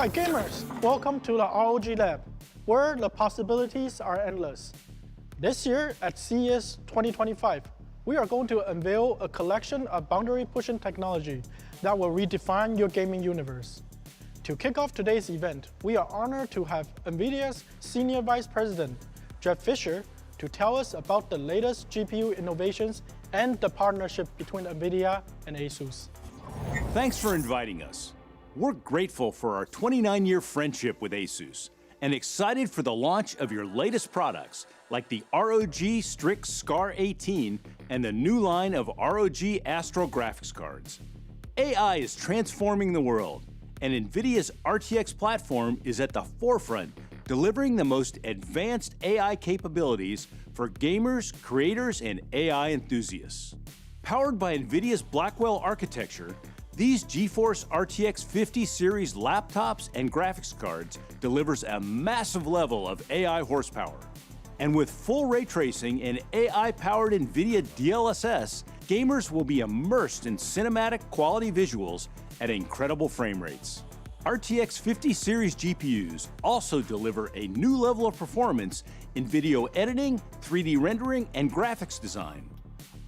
Hi gamers! Welcome to the ROG Lab, where the possibilities are endless. This year at CES 2025, we are going to unveil a collection of boundary-pushing technology that will redefine your gaming universe. To kick off today's event, we are honored to have NVIDIA's Senior Vice President, Jeff Fisher, to tell us about the latest GPU innovations and the partnership between NVIDIA and ASUS. Thanks for inviting us. We're grateful for our 29-year friendship with ASUS and excited for the launch of your latest products like the ROG Strix Scar 18 and the new line of ROG Astro graphics cards. AI is transforming the world, and NVIDIA's RTX platform is at the forefront, delivering the most advanced AI capabilities for gamers, creators, and AI enthusiasts. Powered by NVIDIA's Blackwell architecture, these GeForce RTX 50 series laptops and graphics cards delivers a massive level of AI horsepower. And with full ray tracing and AI-powered NVIDIA DLSS, gamers will be immersed in cinematic quality visuals at incredible frame rates. RTX 50 series GPUs also deliver a new level of performance in video editing, 3D rendering, and graphics design,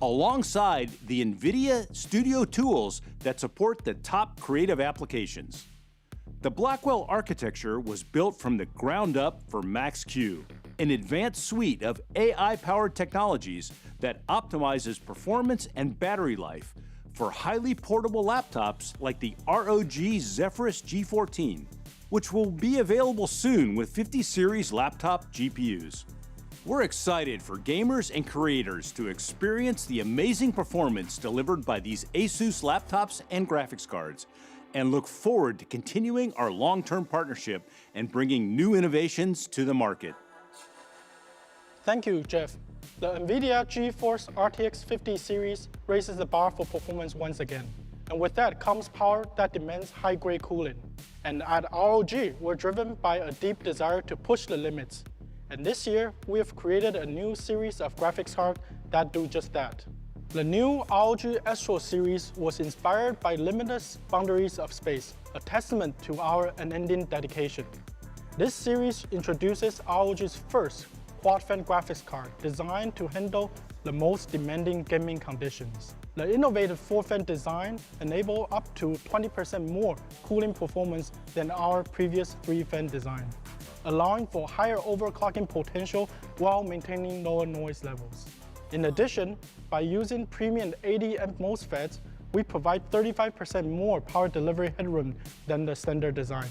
alongside the NVIDIA Studio tools that support the top creative applications. The Blackwell architecture was built from the ground up for Max-Q, an advanced suite of AI-powered technologies that optimizes performance and battery life for highly portable laptops like the ROG Zephyrus G14, which will be available soon with 50 series laptop GPUs. We're excited for gamers and creators to experience the amazing performance delivered by these ASUS laptops and graphics cards, and look forward to continuing our long-term partnership and bringing new innovations to the market. Thank you, Jeff. The NVIDIA GeForce RTX 50 series raises the bar for performance once again. And with that comes power that demands high-grade cooling. And at ROG, we're driven by a deep desire to push the limits. And this year, we have created a new series of graphics cards that do just that. The new ROG Astro series was inspired by limitless boundaries of space, a testament to our unending dedication. This series introduces ROG's first quad-fan graphics card designed to handle the most demanding gaming conditions. The innovative 4-fan design enables up to 20% more cooling performance than our previous 3-fan design, allowing for higher overclocking potential while maintaining lower noise levels. In addition, by using premium 80-amp MOSFETs, we provide 35% more power delivery headroom than the standard design,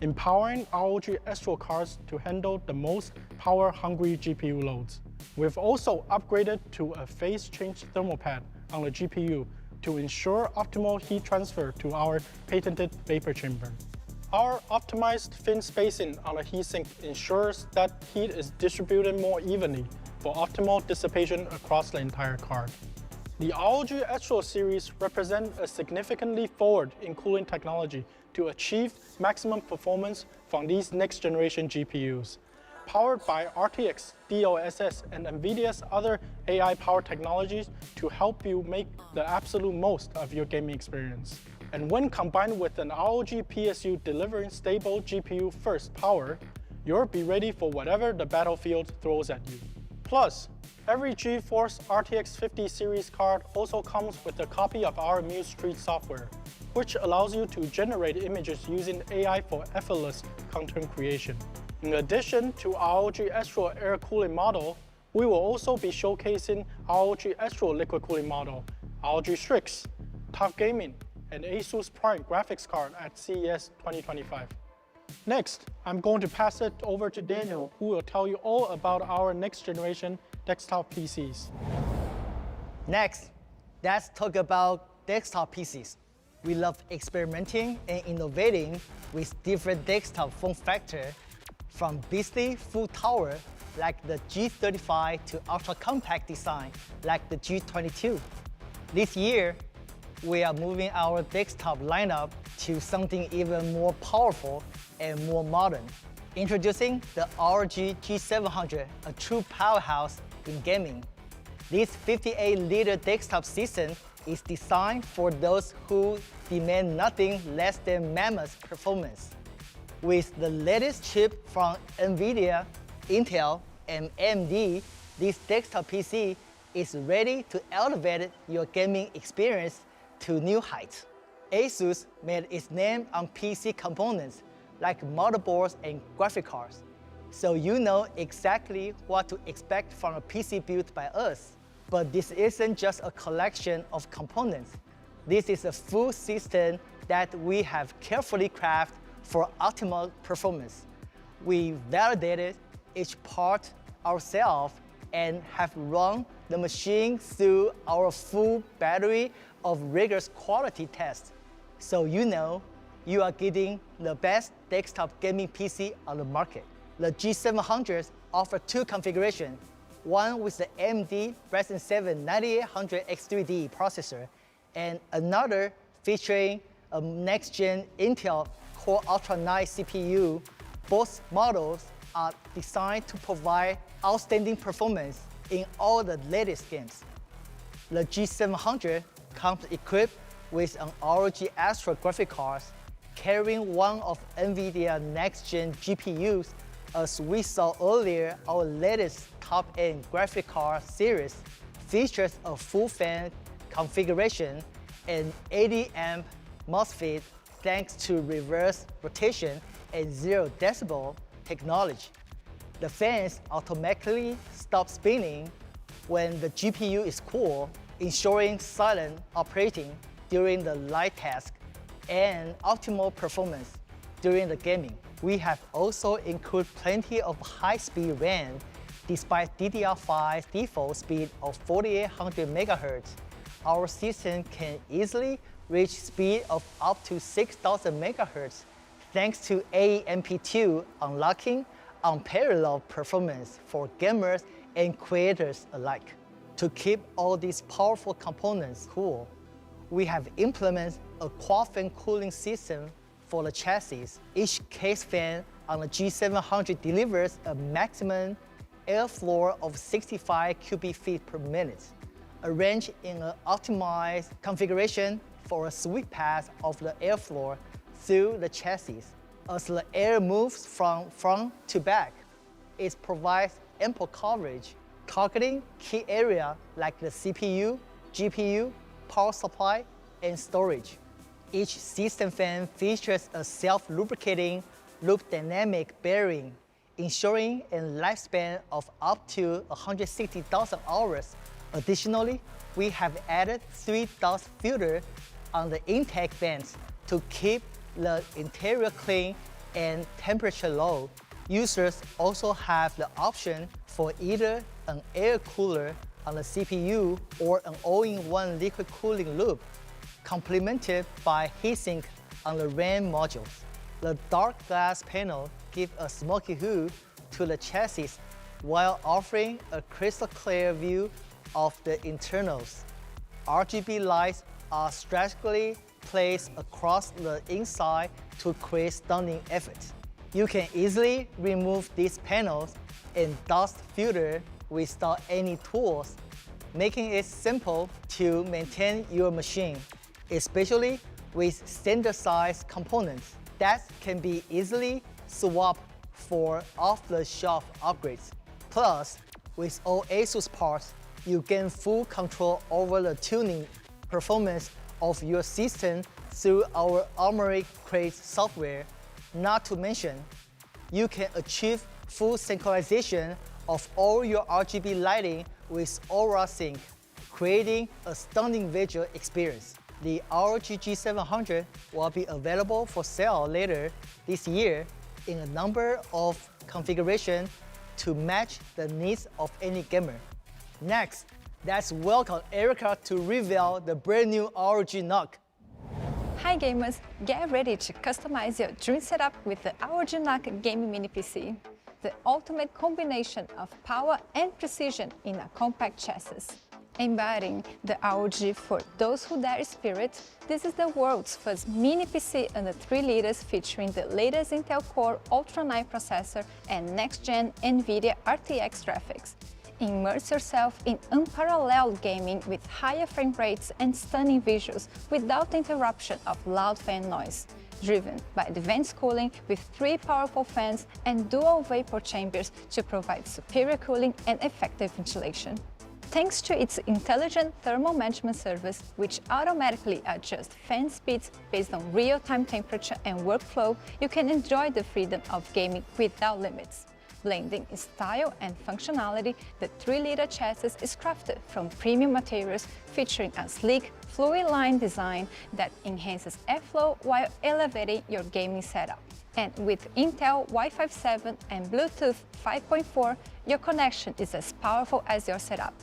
empowering ROG Astro cards to handle the most power-hungry GPU loads. We've also upgraded to a phase change thermal pad on the GPU to ensure optimal heat transfer to our patented vapor chamber. Our optimized fin spacing on the heatsink ensures that heat is distributed more evenly for optimal dissipation across the entire card. The ROG Astro series represents a significant leap forward in cooling technology to achieve maximum performance from these next-generation GPUs. Powered by RTX, DLSS, and NVIDIA's other AI-powered technologies to help you make the absolute most of your gaming experience. And when combined with an ROG PSU delivering stable GPU-first power, you'll be ready for whatever the battlefield throws at you. Plus, every GeForce RTX 50 series card also comes with a copy of our Muse Street software, which allows you to generate images using AI for effortless content creation. In addition to ROG Astro air cooling model, we will also be showcasing ROG Astro liquid cooling model, ROG Strix, Tough Gaming, and ASUS Prime graphics card at CES 2025. Next, I'm going to pass it over to Daniel, who will tell you all about our next-generation desktop PCs. Next, let's talk about desktop PCs. We love experimenting and innovating with different desktop form factors, from beastly full tower like the G35 to ultra-compact design like the G22. This year, we are moving our desktop lineup to something even more powerful and more modern. Introducing the ROG G700, a true powerhouse in gaming. This 58-liter desktop system is designed for those who demand nothing less than mammoth performance. With the latest chip from NVIDIA, Intel, and AMD, this desktop PC is ready to elevate your gaming experience to new heights. ASUS made its name on PC components like motherboards and graphic cards, so you know exactly what to expect from a PC built by us. But this isn't just a collection of components. This is a full system that we have carefully crafted for optimal performance. We validated each part ourselves and have run the machine through our full battery of rigorous quality tests. So you know you are getting the best desktop gaming PC on the market. The G700 offers two configurations, one with the AMD Ryzen 7 9800X3D processor, and another featuring a next-gen Intel Core Ultra 9 CPU. Both models are designed to provide outstanding performance in all the latest games. The G700 comes equipped with an ROG Astra graphic card, carrying one of NVIDIA next-gen GPUs. As we saw earlier, our latest top-end graphic card series features a full fan configuration and 80 amp MOSFET thanks to reverse rotation and 0 decibel technology. The fans automatically stop spinning when the GPU is cool, ensuring silent operating during the light task and optimal performance during the gaming. We have also included plenty of high-speed RAM. Despite DDR5's default speed of 4800 MHz, our system can easily reach speed of up to 6000 MHz thanks to AEMP2 unlocking unparalleled performance for gamers and creators alike. To keep all these powerful components cool, we have implemented a quad-fan cooling system for the chassis. Each case fan on the G700 delivers a maximum airflow of 65 cubic feet per minute, arranged in an optimized configuration for a sweep path of the airflow through the chassis. As the air moves from front to back, it provides ample coverage, targeting key areas like the CPU, GPU, power supply, and storage. Each system fan features a self-lubricating loop dynamic bearing, ensuring a lifespan of up to 160,000 hours. Additionally, we have added 3 dust filters on the intake fans to keep the interior clean and temperature low. Users also have the option for either an air cooler on the CPU or an all-in-one liquid cooling loop, complemented by heatsink on the RAM modules. The dark glass panel gives a smoky hue to the chassis while offering a crystal clear view of the internals. RGB lights are strategically placed across the inside to create stunning effects. You can easily remove these panels and dust filter without any tools, making it simple to maintain your machine, especially with standard-sized components that can be easily swapped for off-the-shelf upgrades. Plus, with all ASUS parts, you gain full control over the tuning performance of your system through our Armory Crate software. Not to mention, you can achieve full synchronization of all your RGB lighting with Aura Sync, creating a stunning visual experience. The ROG G700 will be available for sale later this year in a number of configurations to match the needs of any gamer. Next, let's welcome Erica to reveal the brand new ROG NUC. Hi gamers, get ready to customize your dream setup with the ROG NUC Gaming Mini PC. The ultimate combination of power and precision in a compact chassis. Embodying the ROG for those who dare spirit, this is the world's first mini PC under 3 liters featuring the latest Intel Core Ultra 9 processor and next-gen NVIDIA RTX graphics. Immerse yourself in unparalleled gaming with higher frame rates and stunning visuals without the interruption of loud fan noise. driven by advanced cooling with 3 powerful fans and dual vapor chambers to provide superior cooling and effective ventilation. Thanks to its intelligent thermal management service, which automatically adjusts fan speeds based on real-time temperature and workflow, you can enjoy the freedom of gaming without limits. Blending in style and functionality, the 3-liter chassis is crafted from premium materials featuring a sleek, fluid-line design that enhances airflow while elevating your gaming setup. And with Intel Wi-Fi 7 and Bluetooth 5.4, your connection is as powerful as your setup.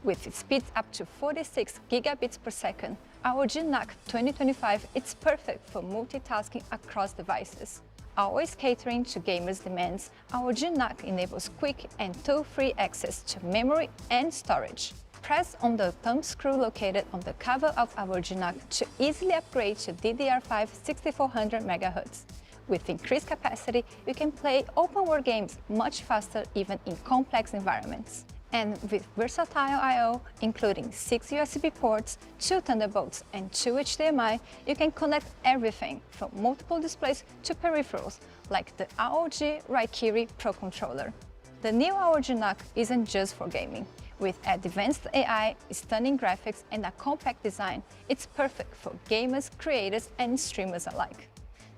With speeds up to 46 gigabits per second, ROG NUC 2025 is perfect for multitasking across devices. Always catering to gamers' demands, ROG NUC enables quick and tool-free access to memory and storage. Press on the thumb screw located on the cover of ROG NUC to easily upgrade to DDR5 6400 MHz. With increased capacity, you can play open-world games much faster even in complex environments. And with versatile I/O, including 6 USB ports, 2 Thunderbolts, and 2 HDMI, you can connect everything from multiple displays to peripherals, like the ROG Raikiri Pro Controller. The new ROG NUC isn't just for gaming. With advanced AI, stunning graphics, and a compact design, it's perfect for gamers, creators, and streamers alike,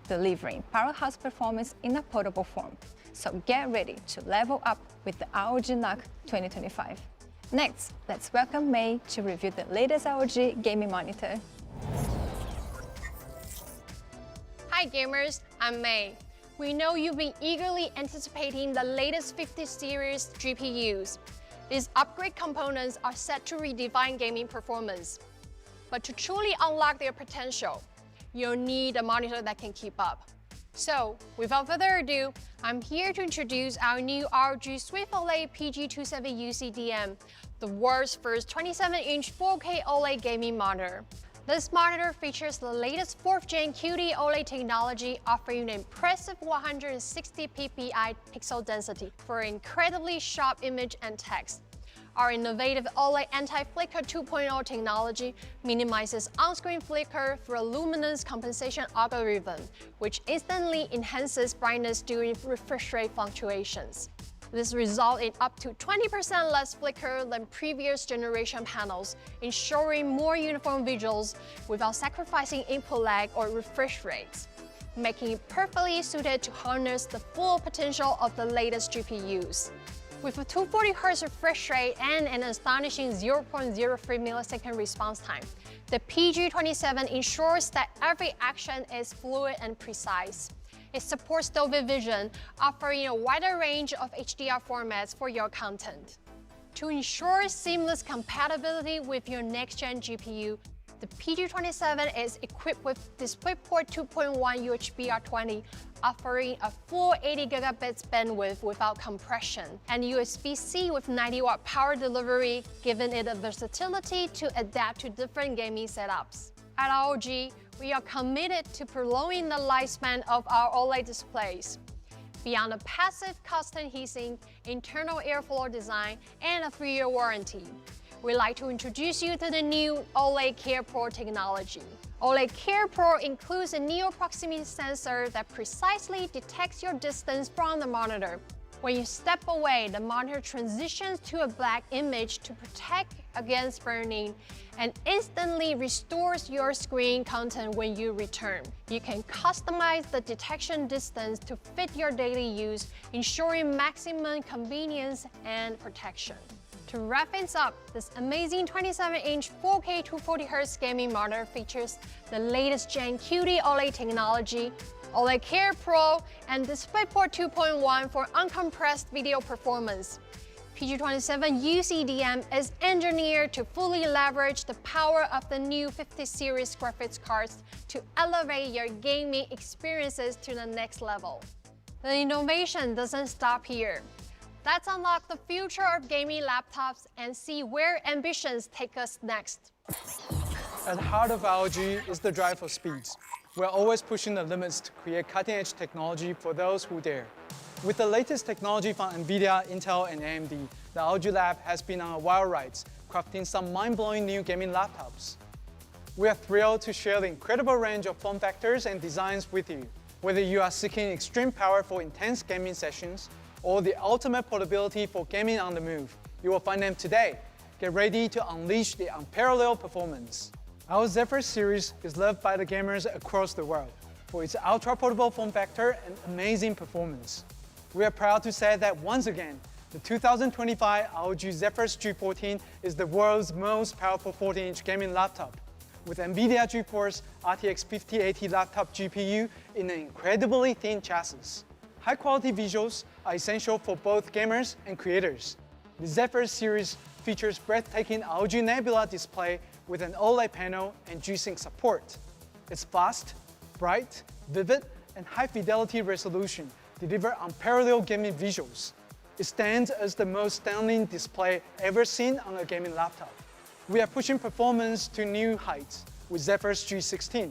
delivering powerhouse performance in a portable form. So get ready to level up with the ROG NUC 2025. Next, let's welcome May to review the latest ROG gaming monitor. Hi gamers, I'm May. We know you've been eagerly anticipating the latest 50 series GPUs. These upgrade components are set to redefine gaming performance. But to truly unlock their potential, you'll need a monitor that can keep up. So, without further ado, I'm here to introduce our new ROG Swift OLED PG27 UCDM, the world's first 27-inch 4K OLED gaming monitor. This monitor features the latest 4th-gen QD OLED technology, offering an impressive 160 ppi pixel density for incredibly sharp image and text. Our innovative OLED anti-flicker 2.0 technology minimizes on-screen flicker through a luminance compensation algorithm, which instantly enhances brightness during refresh rate fluctuations. This results in up to 20% less flicker than previous generation panels, ensuring more uniform visuals without sacrificing input lag or refresh rates, making it perfectly suited to harness the full potential of the latest GPUs. With a 240Hz refresh rate and an astonishing 0.03 millisecond response time, the PG27 ensures that every action is fluid and precise. It supports Dolby Vision, offering a wider range of HDR formats for your content. To ensure seamless compatibility with your next-gen GPU, the PG27 is equipped with DisplayPort 2.1 USB R20, offering a full 80 gigabits bandwidth without compression, and USB-C with 90-watt power delivery, giving it the versatility to adapt to different gaming setups. At ROG, we are committed to prolonging the lifespan of our OLED displays. Beyond a passive custom heatsink, internal airflow design, and a 3-year warranty, we'd like to introduce you to the new OLED Care Pro technology. OLED Care Pro includes a neo proximity sensor that precisely detects your distance from the monitor. When you step away, the monitor transitions to a black image to protect against burning and instantly restores your screen content when you return. You can customize the detection distance to fit your daily use, ensuring maximum convenience and protection. To wrap things up, this amazing 27-inch 4K 240Hz gaming monitor features the latest Gen QD OLED technology, OLED Care Pro, and DisplayPort 2.1 for uncompressed video performance. PG27 UCDM is engineered to fully leverage the power of the new 50 series graphics cards to elevate your gaming experiences to the next level. The innovation doesn't stop here. Let's unlock the future of gaming laptops and see where ambitions take us next. At the heart of ROG is the drive for speeds. We're always pushing the limits to create cutting-edge technology for those who dare. With the latest technology from NVIDIA, Intel, and AMD, the ROG Lab has been on a wild ride, crafting some mind-blowing new gaming laptops. We are thrilled to share the incredible range of form factors and designs with you. Whether you are seeking extreme power for intense gaming sessions or the ultimate portability for gaming on the move, you will find them today. Get ready to unleash the unparalleled performance. Our Zephyr series is loved by the gamers across the world for its ultra-portable form factor and amazing performance. We are proud to say that once again, the 2025 ROG Zephyrus G14 is the world's most powerful 14-inch gaming laptop, with NVIDIA GeForce RTX 5080 laptop GPU in an incredibly thin chassis. High-quality visuals are essential for both gamers and creators. The Zephyrus series features breathtaking ROG Nebula display with an OLED panel and G-Sync support. Its fast, bright, vivid, and high-fidelity resolution deliver unparalleled gaming visuals. It stands as the most stunning display ever seen on a gaming laptop. We are pushing performance to new heights with Zephyrus G16,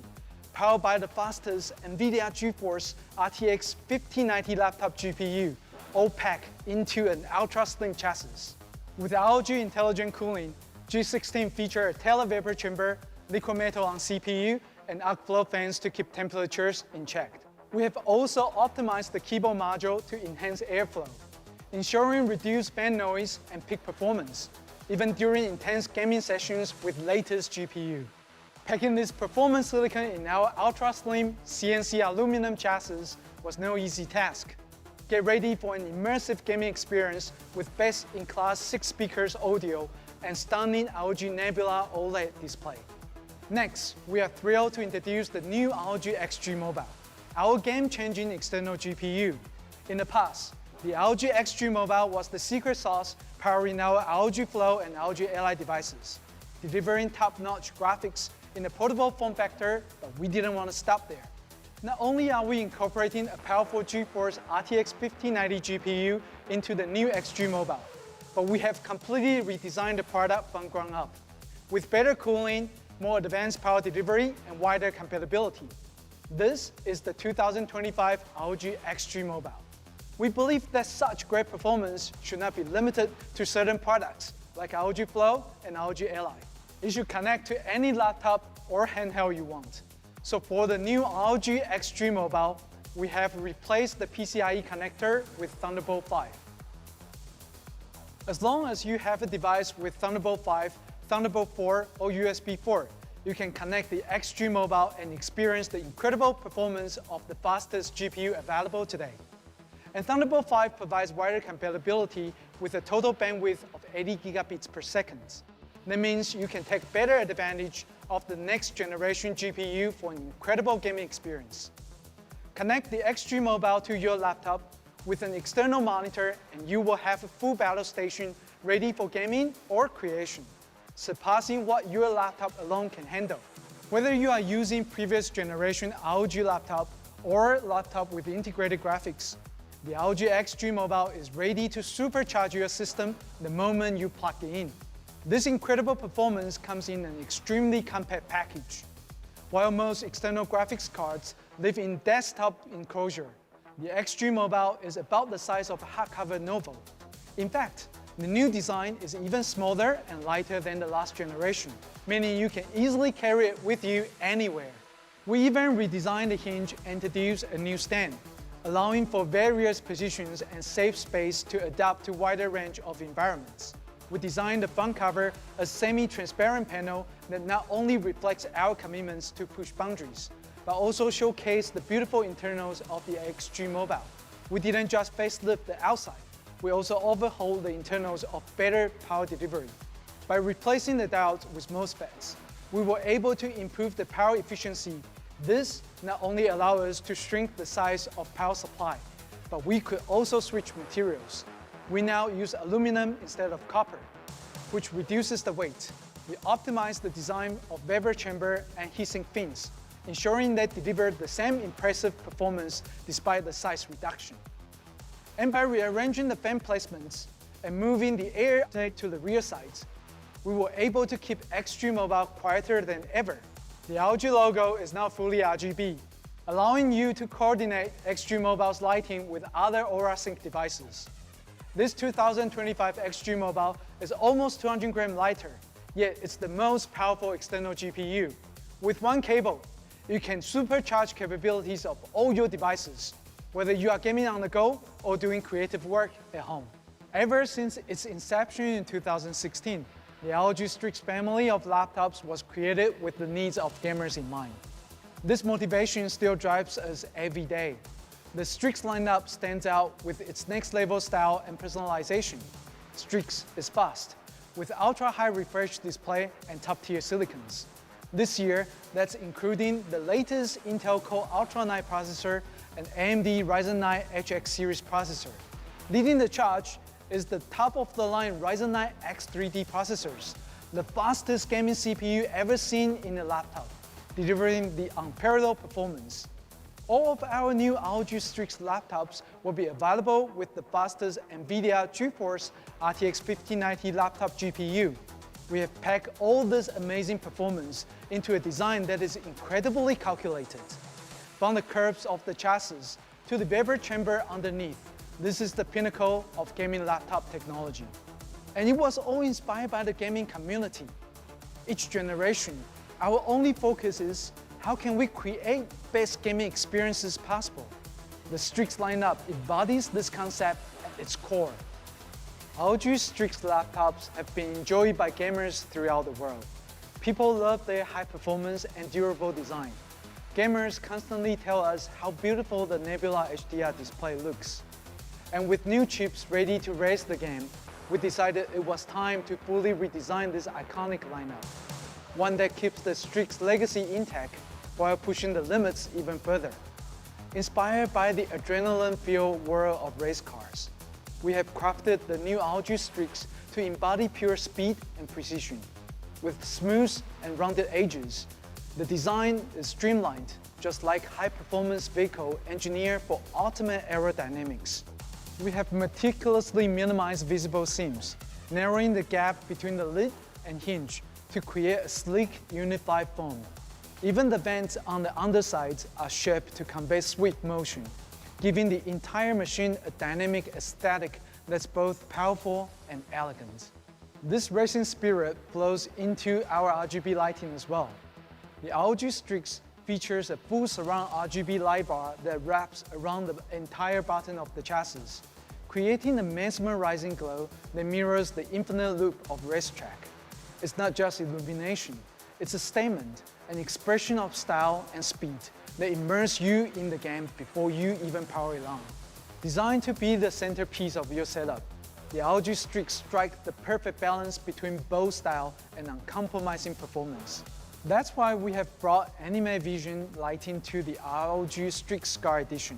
powered by the fastest NVIDIA GeForce RTX 5090 laptop GPU, all packed into an ultra-slim chassis. With ROG Intelligent Cooling, G16 features a Tailor Vapor Chamber, liquid metal on CPU, and arc flow fans to keep temperatures in check. We have also optimized the keyboard module to enhance airflow, ensuring reduced fan noise and peak performance, even during intense gaming sessions with latest GPU. Packing this performance silicon in our ultra-slim CNC aluminum chassis was no easy task. Get ready for an immersive gaming experience with best-in-class 6 speakers audio and stunning ROG Nebula OLED display. Next, we are thrilled to introduce the new ROG XG Mobile, our game-changing external GPU. In the past, the ROG XG Mobile was the secret sauce powering our ROG Flow and ROG Ally devices, delivering top-notch graphics in a portable form factor, but we didn't want to stop there. Not only are we incorporating a powerful GeForce RTX 5090 GPU into the new XG Mobile, but we have completely redesigned the product from ground up, with better cooling, more advanced power delivery, and wider compatibility. This is the 2025 ROG XG Mobile. We believe that such great performance should not be limited to certain products like ROG Flow and ROG Ally. It should connect to any laptop or handheld you want. So for the new ROG XG Mobile, we have replaced the PCIe connector with Thunderbolt 5. As long as you have a device with Thunderbolt 5, Thunderbolt 4, or USB 4, you can connect the XG Mobile and experience the incredible performance of the fastest GPU available today. And Thunderbolt 5 provides wider compatibility with a total bandwidth of 80 gigabits per second. That means you can take better advantage of the next generation GPU for an incredible gaming experience. Connect the XG Mobile to your laptop with an external monitor and you will have a full battle station ready for gaming or creation, surpassing what your laptop alone can handle. Whether you are using previous generation ROG laptop or laptop with integrated graphics, the ROG XG Mobile is ready to supercharge your system the moment you plug it in. This incredible performance comes in an extremely compact package. While most external graphics cards live in desktop enclosure, the XG Mobile is about the size of a hardcover novel. In fact, the new design is even smaller and lighter than the last generation, meaning you can easily carry it with you anywhere. We even redesigned the hinge and introduced a new stand, allowing for various positions and safe space to adapt to a wider range of environments. We designed the front cover a semi-transparent panel that not only reflects our commitments to push boundaries, but also showcase the beautiful internals of the XG Mobile. We didn't just facelift the outside, we also overhauled the internals of better power delivery. By replacing the diodes with MOSFETs, we were able to improve the power efficiency. This not only allowed us to shrink the size of power supply, but we could also switch materials. We now use aluminum instead of copper, which reduces the weight. We optimized the design of vapor chamber and heatsink fins, ensuring they deliver the same impressive performance despite the size reduction. And by rearranging the fan placements and moving the air intake to the rear sides, we were able to keep XG Mobile quieter than ever. The ROG logo is now fully RGB, allowing you to coordinate XG Mobile's lighting with other Aura Sync devices. This 2025 XG Mobile is almost 200 grams lighter, yet it's the most powerful external GPU, With one cable, you can supercharge capabilities of all your devices, whether you are gaming on the go or doing creative work at home. Ever since its inception in 2016, the ROG Strix family of laptops was created with the needs of gamers in mind. This motivation still drives us every day. The Strix lineup stands out with its next-level style and personalization. Strix is fast, with ultra-high refresh display and top-tier silicons. This year, that's including the latest Intel Core Ultra 9 processor and AMD Ryzen 9 HX series processor. Leading the charge is the top-of-the-line Ryzen 9 X3D processors, the fastest gaming CPU ever seen in a laptop, delivering the unparalleled performance. All of our new ROG Strix laptops will be available with the fastest NVIDIA GeForce RTX 5090 laptop GPU. We have packed all this amazing performance into a design that is incredibly calculated. From the curves of the chassis to the vapor chamber underneath, this is the pinnacle of gaming laptop technology. And it was all inspired by the gaming community. Each generation, our only focus is how can we create best gaming experiences possible? The Strix lineup embodies this concept at its core. ROG Strix laptops have been enjoyed by gamers throughout the world. People love their high performance and durable design. Gamers constantly tell us how beautiful the Nebula HDR display looks. And with new chips ready to raise the game, we decided it was time to fully redesign this iconic lineup. One that keeps the Strix legacy intact while pushing the limits even further. Inspired by the adrenaline-filled world of race cars, we have crafted the new ROG Strix to embody pure speed and precision. With smooth and rounded edges, the design is streamlined, just like high-performance vehicle engineered for ultimate aerodynamics. We have meticulously minimized visible seams, narrowing the gap between the lid and hinge to create a sleek, unified form. Even the vents on the undersides are shaped to convey swift motion, giving the entire machine a dynamic aesthetic that's both powerful and elegant. This racing spirit flows into our RGB lighting as well. The ROG Strix features a full surround RGB light bar that wraps around the entire bottom of the chassis, creating a mesmerizing glow that mirrors the infinite loop of racetrack. It's not just illumination, it's a statement, an expression of style and speed that immerse you in the game before you even power it on. Designed to be the centerpiece of your setup, the ROG Strix strikes the perfect balance between bold style and uncompromising performance. That's why we have brought Anime Vision lighting to the ROG Strix Scar Edition.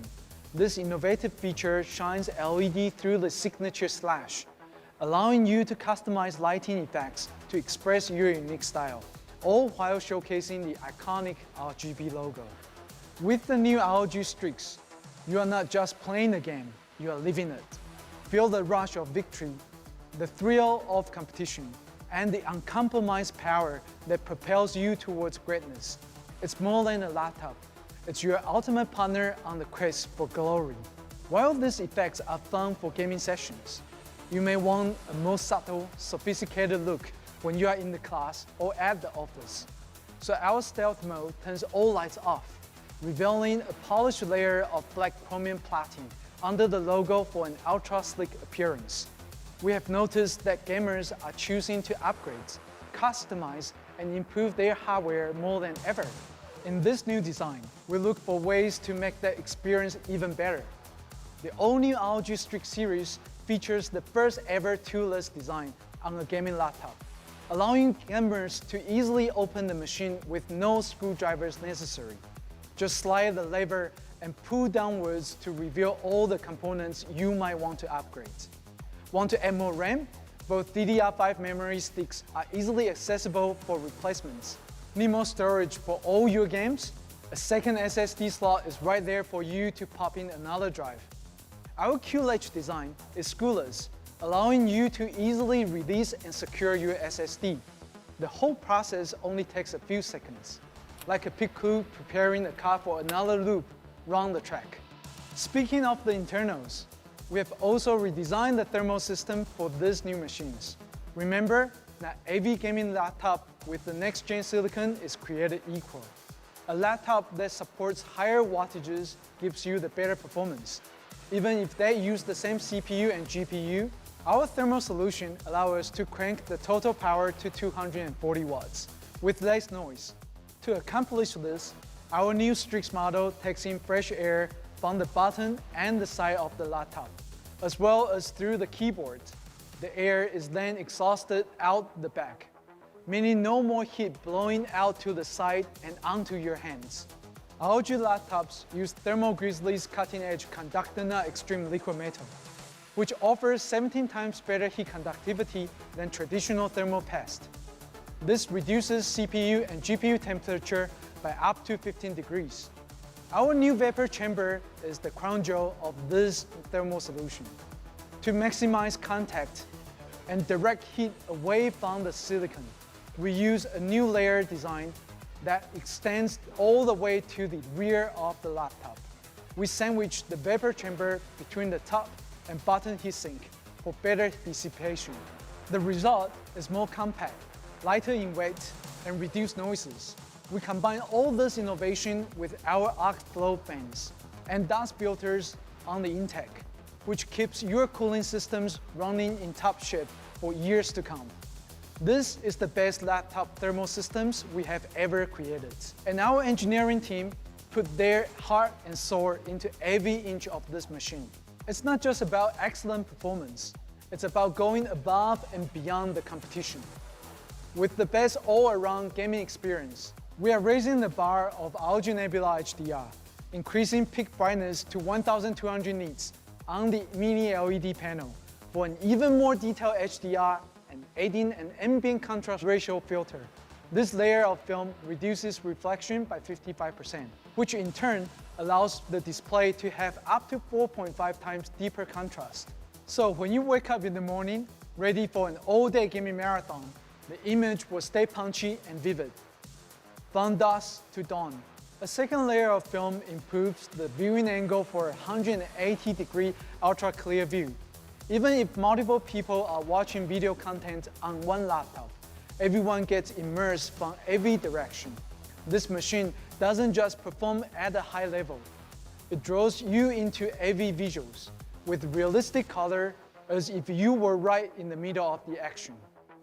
This innovative feature shines LED through the signature slash, allowing you to customize lighting effects to express your unique style, all while showcasing the iconic RGB logo. With the new ROG Strix, you are not just playing the game, you are living it. Feel the rush of victory, the thrill of competition, and the uncompromised power that propels you towards greatness. It's more than a laptop. It's your ultimate partner on the quest for glory. While these effects are fun for gaming sessions, you may want a more subtle, sophisticated look when you are in the class or at the office. So our stealth mode turns all lights off, revealing a polished layer of black chromium plating under the logo for an ultra-sleek appearance. We have noticed that gamers are choosing to upgrade, customize, and improve their hardware more than ever. In this new design, we look for ways to make that experience even better. The all-new ROG Strix series features the first ever toolless design on a gaming laptop, allowing gamers to easily open the machine with no screwdrivers necessary. Just slide the lever and pull downwards to reveal all the components you might want to upgrade. Want to add more RAM? Both DDR5 memory sticks are easily accessible for replacements. Need more storage for all your games? A second SSD slot is right there for you to pop in another drive. Our QLedge design is screwless, allowing you to easily release and secure your SSD. The whole process only takes a few seconds, like a pit crew preparing a car for another loop round the track. Speaking of the internals, we have also redesigned the thermal system for these new machines. Remember, not every gaming laptop with the next-gen silicon is created equal. A laptop that supports higher wattages gives you the better performance. Even if they use the same CPU and GPU, our thermal solution allows us to crank the total power to 240 watts with less noise. To accomplish this, our new Strix model takes in fresh air from the button and the side of the laptop, as well as through the keyboard. The air is then exhausted out the back, meaning no more heat blowing out to the side and onto your hands. ROG laptops use Thermal Grizzly's cutting-edge Conductina Extreme liquid metal, which offers 17 times better heat conductivity than traditional thermal paste. This reduces CPU and GPU temperature by up to 15 degrees. Our new vapor chamber is the crown jewel of this thermal solution. To maximize contact and direct heat away from the silicon, we use a new layer design that extends all the way to the rear of the laptop. We sandwich the vapor chamber between the top and bottom heatsink for better dissipation. The result is more compact, lighter in weight, and reduced noises. We combine all this innovation with our arc flow fans and dust filters on the intake, which keeps your cooling systems running in top shape for years to come. This is the best laptop thermal systems we have ever created. And our engineering team put their heart and soul into every inch of this machine. It's not just about excellent performance, it's about going above and beyond the competition. With the best all-around gaming experience, we are raising the bar of ROG Nebula HDR, increasing peak brightness to 1200 nits on the mini LED panel for an even more detailed HDR and adding an ambient contrast ratio filter. This layer of film reduces reflection by 55%, which in turn allows the display to have up to 4.5 times deeper contrast. So when you wake up in the morning, ready for an all-day gaming marathon, the image will stay punchy and vivid. From dusk to dawn. A second layer of film improves the viewing angle for a 180-degree ultra-clear view. Even if multiple people are watching video content on one laptop, everyone gets immersed from every direction. This machine doesn't just perform at a high level. It draws you into every visuals with realistic color as if you were right in the middle of the action.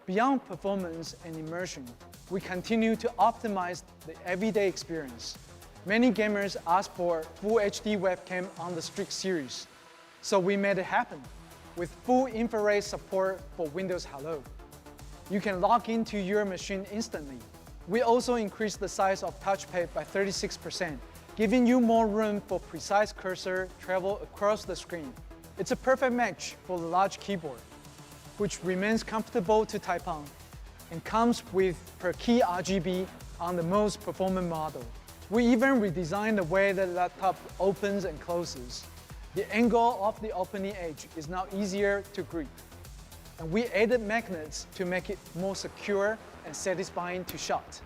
Beyond performance and immersion, we continue to optimize the everyday experience. Many gamers ask for full HD webcam on the Strix series, so we made it happen with full infrared support for Windows Hello. You can log into your machine instantly. We also increased the size of touchpad by 36%, giving you more room for precise cursor travel across the screen. It's a perfect match for the large keyboard, which remains comfortable to type on, and comes with per key RGB on the most performant model. We even redesigned the way the laptop opens and closes. The angle of the opening edge is now easier to grip, and we added magnets to make it more secure and satisfying to shut.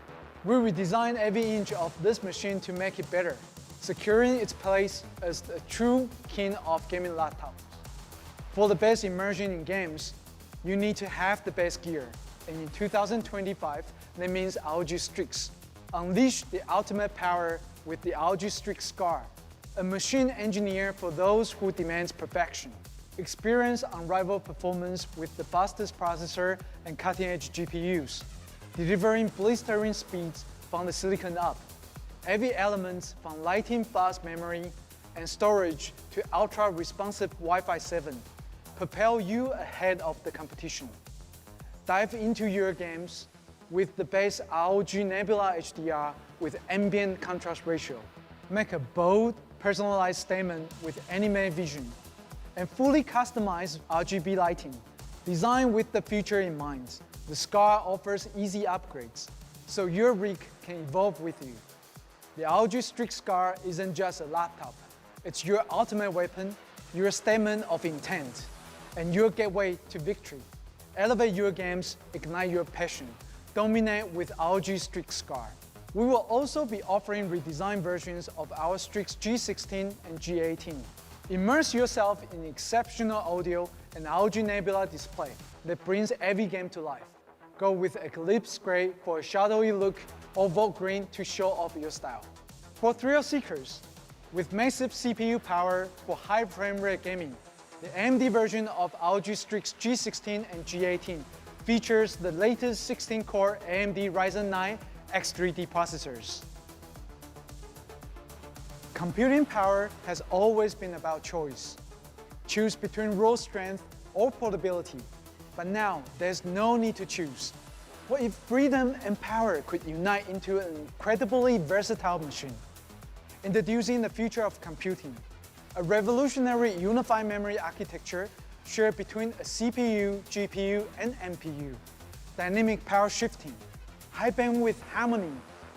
We redesigned every inch of this machine to make it better, securing its place as a true king of gaming laptops. For the best immersion in games, you need to have the best gear, and in 2025, that means ROG Strix. Unleash the ultimate power with the ROG Strix Scar, a machine engineered for those who demand perfection. Experience unrivaled performance with the fastest processor and cutting-edge GPUs, delivering blistering speeds from the silicon up. Every element from lighting fast memory and storage to ultra-responsive Wi-Fi 7 propel you ahead of the competition. Dive into your games with the best ROG Nebula HDR with ambient contrast ratio. Make a bold, personalized statement with anime vision, and fully customized RGB lighting. Designed with the future in mind, the Scar offers easy upgrades, so your rig can evolve with you. The ROG Strix Scar isn't just a laptop. It's your ultimate weapon, your statement of intent, and your gateway to victory. Elevate your games, ignite your passion. Dominate with ROG Strix Scar. We will also be offering redesigned versions of our Strix G16 and G18. Immerse yourself in exceptional audio and ROG Nebula display that brings every game to life. Go with Eclipse Gray for a shadowy look or Volt Green to show off your style. For thrill seekers, with massive CPU power for high frame rate gaming, the AMD version of ROG Strix G16 and G18 features the latest 16-core AMD Ryzen 9 X3D processors. Computing power has always been about choice. Choose between raw strength or portability, but now there's no need to choose. What if freedom and power could unite into an incredibly versatile machine? Introducing the future of computing, a revolutionary unified memory architecture shared between a CPU, GPU, and NPU. Dynamic power shifting, high bandwidth harmony,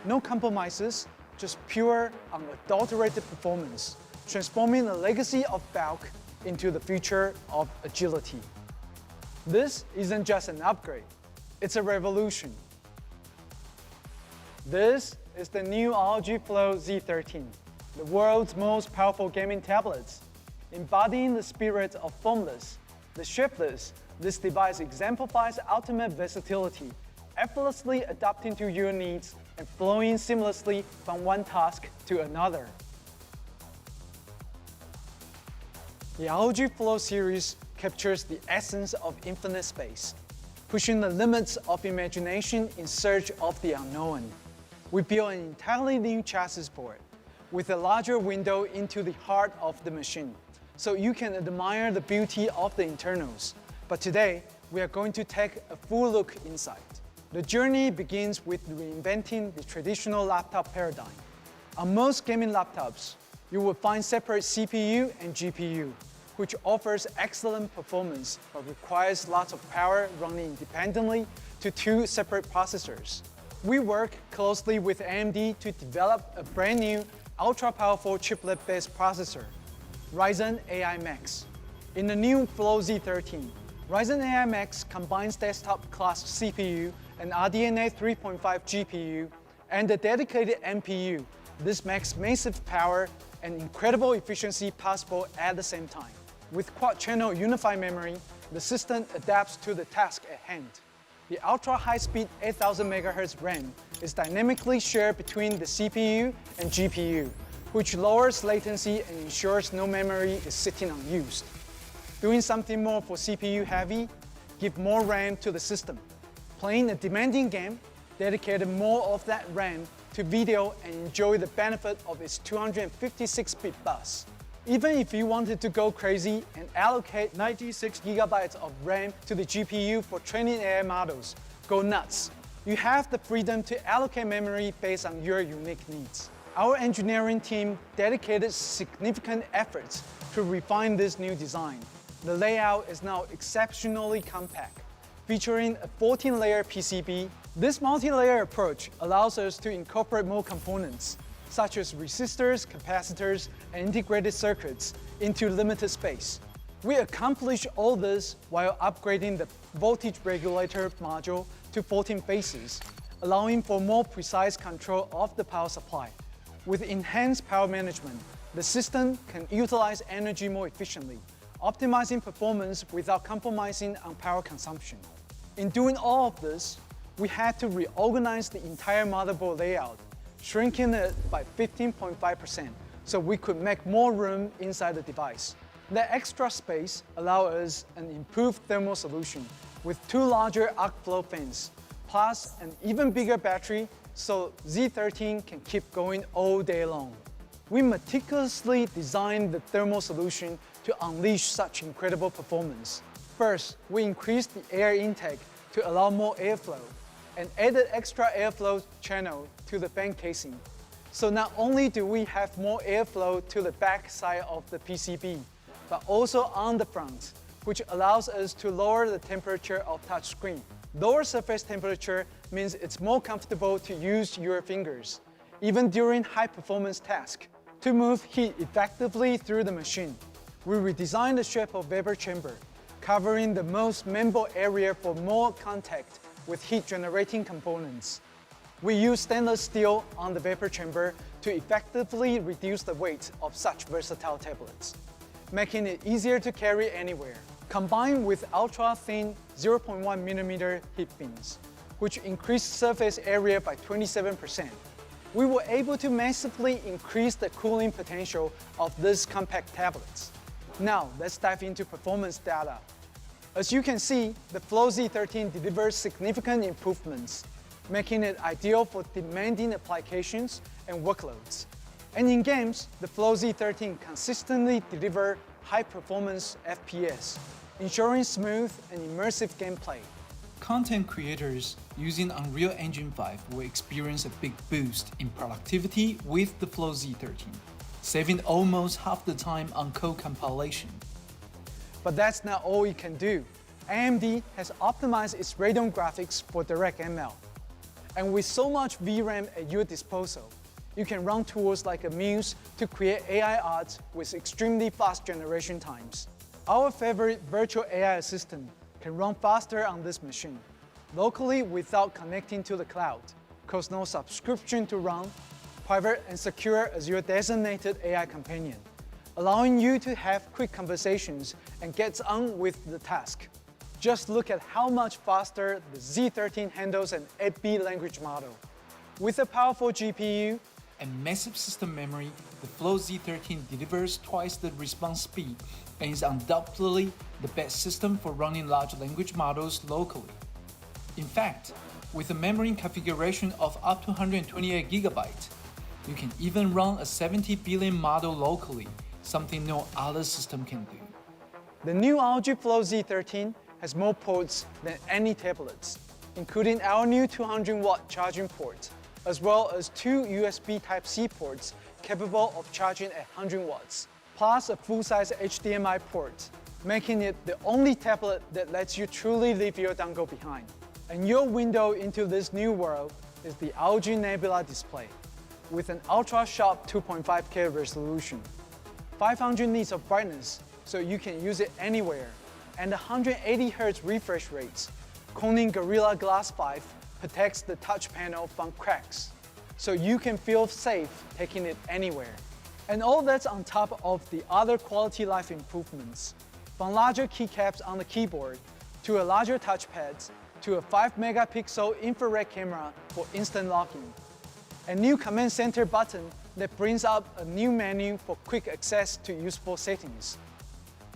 no compromises, just pure, unadulterated performance, transforming the legacy of bulk into the future of agility. This isn't just an upgrade, it's a revolution. This is the new ROG Flow Z13, the world's most powerful gaming tablets. Embodying the spirit of formless, the shapeless, this device exemplifies ultimate versatility, effortlessly adapting to your needs and flowing seamlessly from one task to another. The ROG Flow series captures the essence of infinite space, pushing the limits of imagination in search of the unknown. We built an entirely new chassis board with a larger window into the heart of the machine, so you can admire the beauty of the internals. But today, we are going to take a full look inside. The journey begins with reinventing the traditional laptop paradigm. On most gaming laptops, you will find separate CPU and GPU, which offers excellent performance but requires lots of power running independently to two separate processors. We work closely with AMD to develop a brand new ultra-powerful chiplet-based processor, Ryzen AI Max. In the new Flow Z13, Ryzen AI Max combines desktop-class CPU and RDNA 3.5 GPU and a dedicated NPU. This makes massive power and incredible efficiency possible at the same time. With quad-channel unified memory, the system adapts to the task at hand. The ultra-high-speed 8000 MHz RAM is dynamically shared between the CPU and GPU, which lowers latency and ensures no memory is sitting unused. Doing something more for CPU heavy, give more RAM to the system. Playing a demanding game, dedicate more of that RAM to video and enjoy the benefit of its 256-bit bus. Even if you wanted to go crazy and allocate 96 GB of RAM to the GPU for training AI models, go nuts. You have the freedom to allocate memory based on your unique needs. Our engineering team dedicated significant efforts to refine this new design. The layout is now exceptionally compact, featuring a 14-layer PCB. This multi-layer approach allows us to incorporate more components, such as resistors, capacitors, and integrated circuits, into limited space. We accomplish all this while upgrading the voltage regulator module to 14 phases, allowing for more precise control of the power supply. With enhanced power management, the system can utilize energy more efficiently, optimizing performance without compromising on power consumption. In doing all of this, we had to reorganize the entire motherboard layout, shrinking it by 15.5% so we could make more room inside the device. The extra space allows us an improved thermal solution with two larger arc flow fans, plus an even bigger battery so Z13 can keep going all day long. We meticulously designed the thermal solution to unleash such incredible performance. First, we increased the air intake to allow more airflow and added extra airflow channel to the fan casing. So not only do we have more airflow to the back side of the PCB, but also on the front, which allows us to lower the temperature of touchscreen. Lower surface temperature means it's more comfortable to use your fingers, even during high-performance tasks. To move heat effectively through the machine, we redesigned the shape of vapor chamber, covering the most malleable area for more contact with heat-generating components. We use stainless steel on the vapor chamber to effectively reduce the weight of such versatile tablets, making it easier to carry anywhere. Combined with ultra-thin 0.1mm heat fins, which increased surface area by 27%. We were able to massively increase the cooling potential of these compact tablets. Now, let's dive into performance data. As you can see, the Flow Z13 delivers significant improvements, making it ideal for demanding applications and workloads. And in games, the Flow Z13 consistently delivers high-performance FPS, ensuring smooth and immersive gameplay. Content creators using Unreal Engine 5 will experience a big boost in productivity with the Flow Z13, saving almost half the time on code compilation. But that's not all it can do. AMD has optimized its Radeon graphics for DirectML. And with so much VRAM at your disposal, you can run tools like Amuse to create AI art with extremely fast generation times. Our favorite virtual AI assistant can run faster on this machine, locally without connecting to the cloud, costs no subscription to run, private and secure as your designated AI companion, allowing you to have quick conversations and get on with the task. Just look at how much faster the Z13 handles an 8-bit language model. With a powerful GPU and massive system memory, the Flow Z13 delivers twice the response speed and is undoubtedly the best system for running large language models locally. In fact, with a memory configuration of up to 128 GB, you can even run a 70 billion model locally, something no other system can do. The new ROG Flow Z13 has more ports than any tablets, including our new 200-watt charging port, as well as 2 USB Type-C ports capable of charging at 100 watts, plus a full-size HDMI port, making it the only tablet that lets you truly leave your dongle behind. And your window into this new world is the ROG Nebula display, with an ultra-sharp 2.5K resolution, 500 nits of brightness so you can use it anywhere, and 180 Hz refresh rates. Corning Gorilla Glass 5 protects the touch panel from cracks, so you can feel safe taking it anywhere. And all that's on top of the other quality life improvements, from larger keycaps on the keyboard, to a larger touchpad, to a 5-megapixel infrared camera for instant login, a new command center button that brings up a new menu for quick access to useful settings.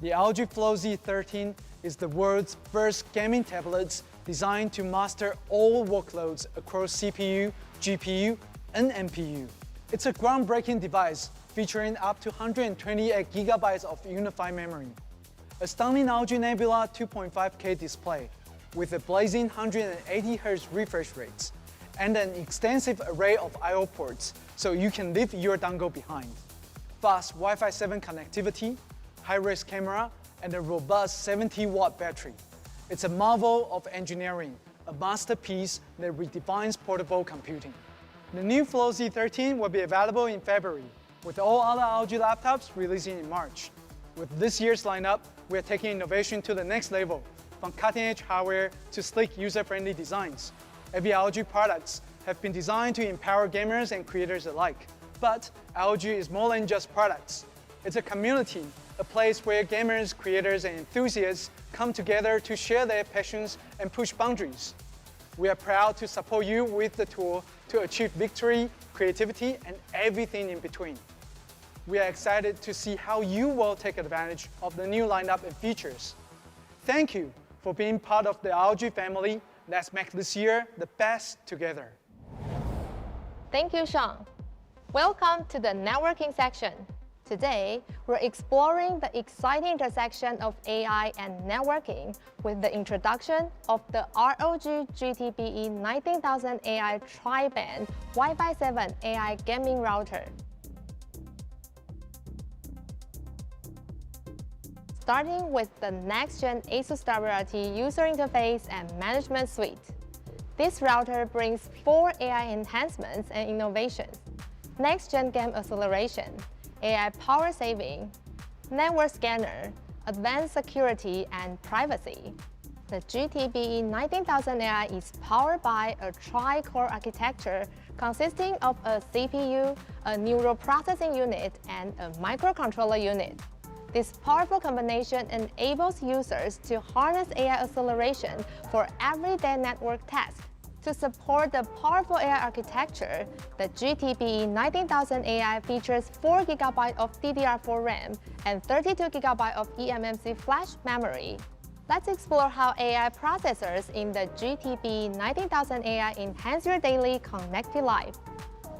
The ROG Flow Z13 is the world's first gaming tablet designed to master all workloads across CPU, GPU, and NPU. It's a groundbreaking device featuring up to 128 GB of unified memory, a stunning ROG Nebula 2.5K display with a blazing 180 Hz refresh rates, and an extensive array of I/O ports so you can leave your dongle behind. Fast Wi-Fi 7 connectivity, high-res camera, and a robust 70-watt battery. It's a marvel of engineering, a masterpiece that redefines portable computing. The new Flow Z13 will be available in February, with all other ROG laptops releasing in March. With this year's lineup, we are taking innovation to the next level, from cutting-edge hardware to sleek, user-friendly designs. Every ROG products have been designed to empower gamers and creators alike. But ROG is more than just products. It's a community, a place where gamers, creators, and enthusiasts come together to share their passions and push boundaries. We are proud to support you with the tool to achieve victory, creativity, and everything in between. We are excited to see how you will take advantage of the new lineup and features. Thank you for being part of the ROG family. Let's make this year the best together. Thank you, Sean. Welcome to the networking section. Today, we're exploring the exciting intersection of AI and networking with the introduction of the ROG GTBE 19000 AI Tri-Band Wi-Fi 7 AI Gaming Router. Starting with the next-gen ASUS Stability user interface and management suite. This router brings 4 AI enhancements and innovations: next-gen game acceleration, AI power saving, network scanner, advanced security, and privacy. The GTBE 19000 AI is powered by a tri-core architecture consisting of a CPU, a neural processing unit, and a microcontroller unit. This powerful combination enables users to harness AI acceleration for everyday network tasks. To support the powerful AI architecture, the GTPE 19000 AI features 4 GB of DDR4 RAM and 32 GB of eMMC flash memory. Let's explore how AI processors in the GTPE 19000 AI enhance your daily connected life.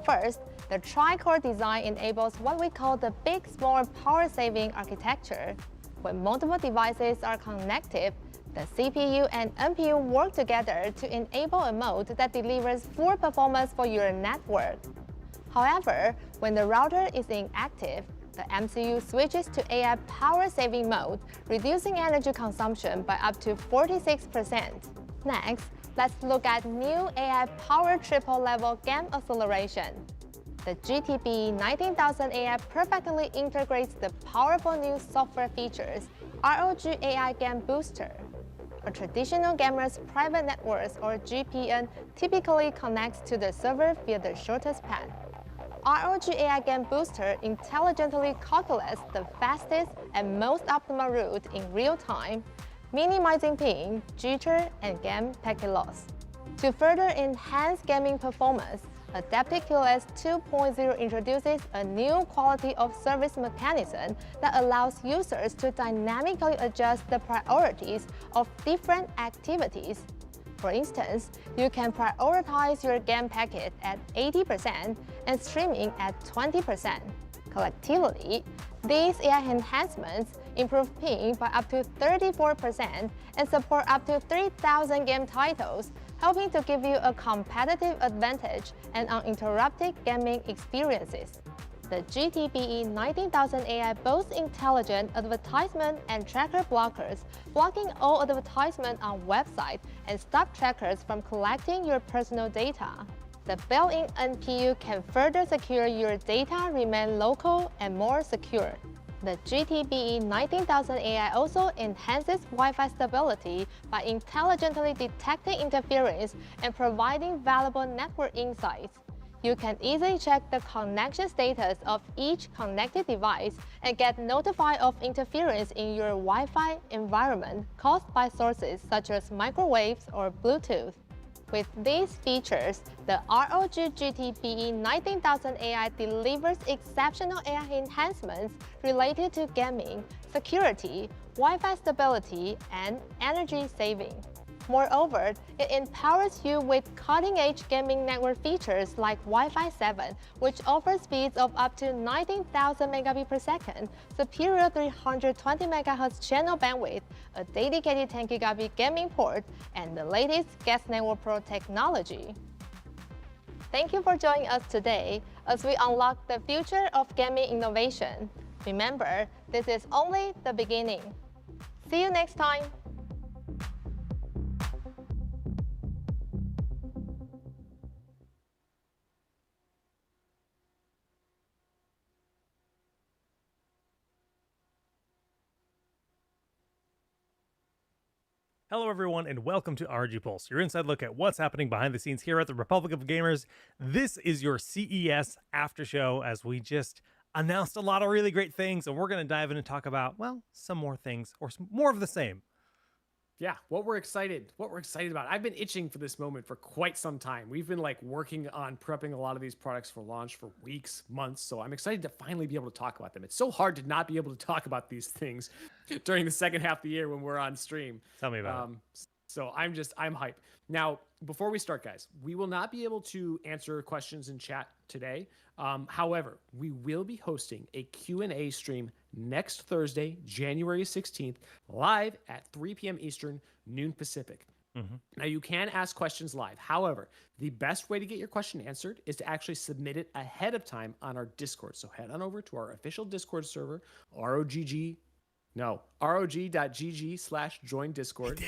First, the tri-core design enables what we call the big, small, power-saving architecture. When multiple devices are connected, the CPU and NPU work together to enable a mode that delivers full performance for your network. However, when the router is inactive, the MCU switches to AI power-saving mode, reducing energy consumption by up to 46%. Next, let's look at new AI power triple-level game acceleration. The GTPE 19000 AI perfectly integrates the powerful new software features, ROG AI Game Booster. A traditional gamer's private network or GPN typically connects to the server via the shortest path. ROG AI Game Booster intelligently calculates the fastest and most optimal route in real time, minimizing ping, jitter, and game packet loss. To further enhance gaming performance, Adaptive QoS 2.0 introduces a new quality of service mechanism that allows users to dynamically adjust the priorities of different activities. For instance, you can prioritize your game packet at 80% and streaming at 20%. Collectively, these AI enhancements improve ping by up to 34% and support up to 3,000 game titles, helping to give you a competitive advantage and uninterrupted gaming experiences. The GTPE 19000 AI boasts intelligent advertisement and tracker blockers, blocking all advertisement on websites and stop trackers from collecting your personal data. The built-in NPU can further secure your data remain local and more secure. The GTPE 19000 AI also enhances Wi-Fi stability by intelligently detecting interference and providing valuable network insights. You can easily check the connection status of each connected device and get notified of interference in your Wi-Fi environment caused by sources such as microwaves or Bluetooth. With these features, the ROG GTPE 19000 AI delivers exceptional AI enhancements related to gaming, security, Wi-Fi stability, and energy saving. Moreover, it empowers you with cutting-edge gaming network features like Wi-Fi 7, which offers speeds of up to 19,000 megabits per second, superior 320 MHz channel bandwidth, a dedicated 10 gigabit gaming port, and the latest Gas Network Pro technology. Thank you for joining us today as we unlock the future of gaming innovation. Remember, this is only the beginning. See you next time. Hello everyone and welcome to ROG Pulse, your inside look at what's happening behind the scenes here at the Republic of Gamers. This is your CES after show as we just announced a lot of really great things, and we're going to dive in and talk about, well, some more things or some more of the same. Yeah, what we're excited about. I've been itching for this moment for quite some time. We've been like working on prepping a lot of these products for launch for weeks, months. So I'm excited to finally be able to talk about them. It's so hard to not be able to talk about these things during the second half of the year when we're on stream. Tell me about it. So I'm hyped. Now, before we start, guys, we will not be able to answer questions in chat today. However, we will be hosting a Q&A stream next Thursday, January 16th, live at 3 p.m. Eastern, noon Pacific. Now, you can ask questions live. However, the best way to get your question answered is to actually submit it ahead of time on our Discord. So head on over to our official Discord server, rog.gg/join Discord.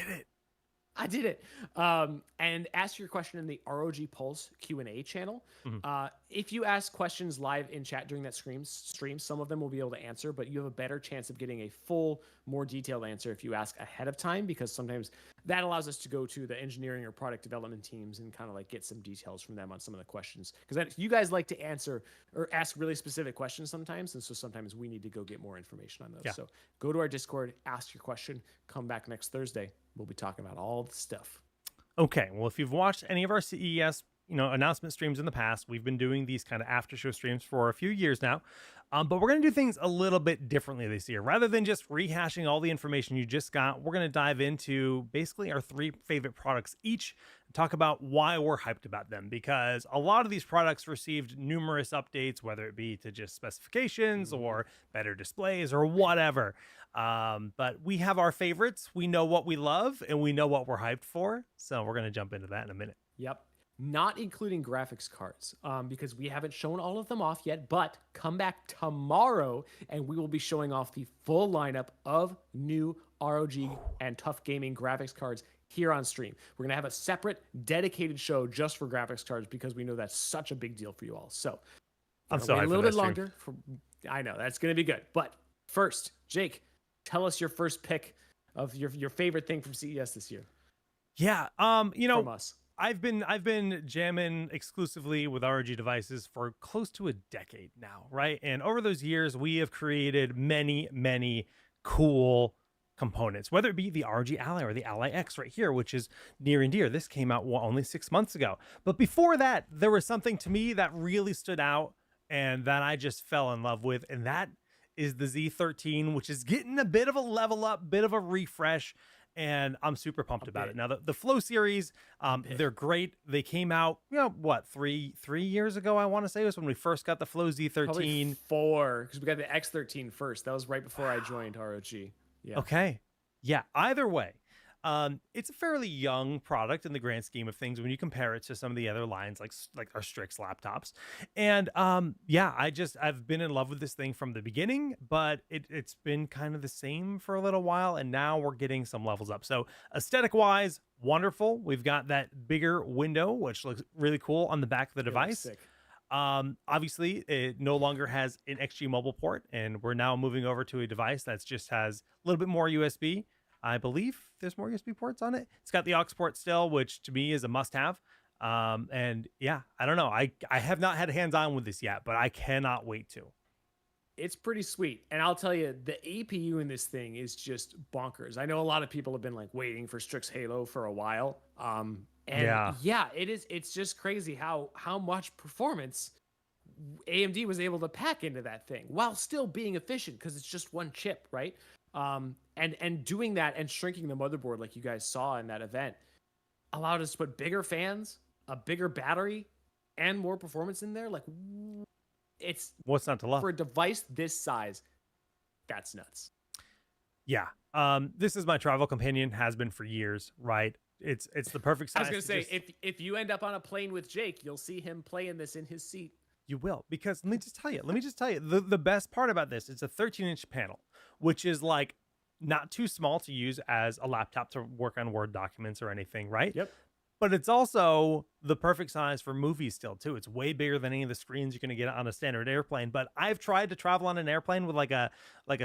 I did it. And ask your question in the ROG Pulse Q&A channel. If you ask questions live in chat during that stream, some of them will be able to answer, but you have a better chance of getting a full, more detailed answer if you ask ahead of time, because sometimes that allows us to go to the engineering or product development teams and kind of like get some details from them on some of the questions. Because you guys like to answer or ask really specific questions sometimes, and so sometimes we need to go get more information on those. Yeah. So go to our Discord, ask your question, come back next Thursday. We'll be talking about all the stuff. Okay, well, if you've watched any of our CES, announcement streams in the past, we've been doing these kind of after show streams for a few years now. But we're going to do things a little bit differently this year. Rather than just rehashing all the information you just got, we're going to dive into basically our 3 favorite products each, talk about why we're hyped about them, because a lot of these products received numerous updates, whether it be to just specifications or better displays or whatever. But we have our favorites. We know what we love and we know what we're hyped for. So we're going to jump into that in a minute. Yep. Not including graphics cards, because we haven't shown all of them off yet, but come back tomorrow and we will be showing off the full lineup of new ROG and Tough Gaming graphics cards here on stream. We're going to have a separate dedicated show just for graphics cards because we know that's such a big deal for you all. So I'm so wait hyped a little for bit that longer. I know that's going to be good. But first, Jake, tell us your first pick of your favorite thing from CES this year. Yeah, from us. I've been jamming exclusively with ROG devices for close to a decade now, right? And over those years, we have created many cool components, whether it be the ROG Ally or the Ally X right here, which is near and dear. This came out only 6 months ago. But before that, there was something to me that really stood out and that I just fell in love with, and that is the Z13, which is getting a bit of a level up, bit of a refresh, and I'm super pumped about it. Now, the Flow series, they're great. They came out, what, three years ago, I want to say, was when we first got the Flow Z13. Probably 4, because we got the X13 first. That was right before I joined ROG. Yeah. Okay. Yeah, either way. It's a fairly young product in the grand scheme of things when you compare it to some of the other lines like our Strix laptops. And yeah, I've been in love with this thing from the beginning, but it's been kind of the same for a little while, and now we're getting some levels up. So aesthetic wise, wonderful. We've got that bigger window, which looks really cool on the back of the device. Obviously it no longer has an XG mobile port, and we're now moving over to a device that just has a little bit more USB. I believe there's more USB ports on it. It's got the aux port still, which to me is a must-have. And yeah, I don't know. I have not had hands-on with this yet, but I cannot wait to. It's pretty sweet. And I'll tell you, the APU in this thing is just bonkers. I know a lot of people have been like waiting for Strix Halo for a while. And yeah, it is. It's just crazy how much performance AMD was able to pack into that thing while still being efficient because it's just one chip, right? And doing that and shrinking the motherboard like you guys saw in that event allowed us to put bigger fans, a bigger battery, and more performance in there. Like, it's what's not to love for a device this size. That's nuts. Yeah. This is my travel companion, has been for years, right? It's the perfect size. I was gonna say, if you end up on a plane with Jake, you'll see him playing this in his seat. You will, because let me just tell you, the best part about this, it's a 13-inch panel, which is like not too small to use as a laptop to work on Word documents or anything, right? Yep. But it's also the perfect size for movies still, too. It's way bigger than any of the screens you're going to get on a standard airplane. But I've tried to travel on an airplane with like a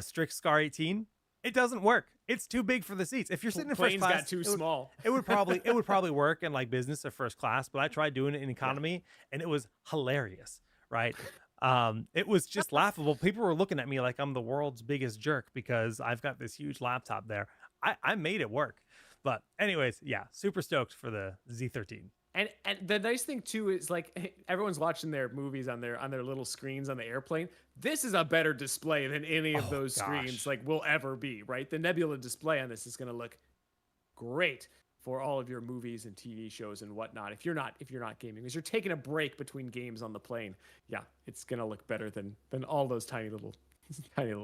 Strix Scar 18. It doesn't work. It's too big for the seats. If you're sitting in first class, got too small. It would probably work in like business or first class. But I tried doing it in economy, and it was hilarious, right? It was just laughable. People were looking at me like I'm the world's biggest jerk because I've got this huge laptop there. I made it work. But anyways, yeah, super stoked for the Z13. And the nice thing too is like everyone's watching their movies on their little screens on the airplane. This is a better display than any of those screens like will ever be, right? The Nebula display on this is going to look great for all of your movies and TV shows and whatnot. If you're not gaming, because you're taking a break between games on the plane, yeah, it's going to look better than all those tiny little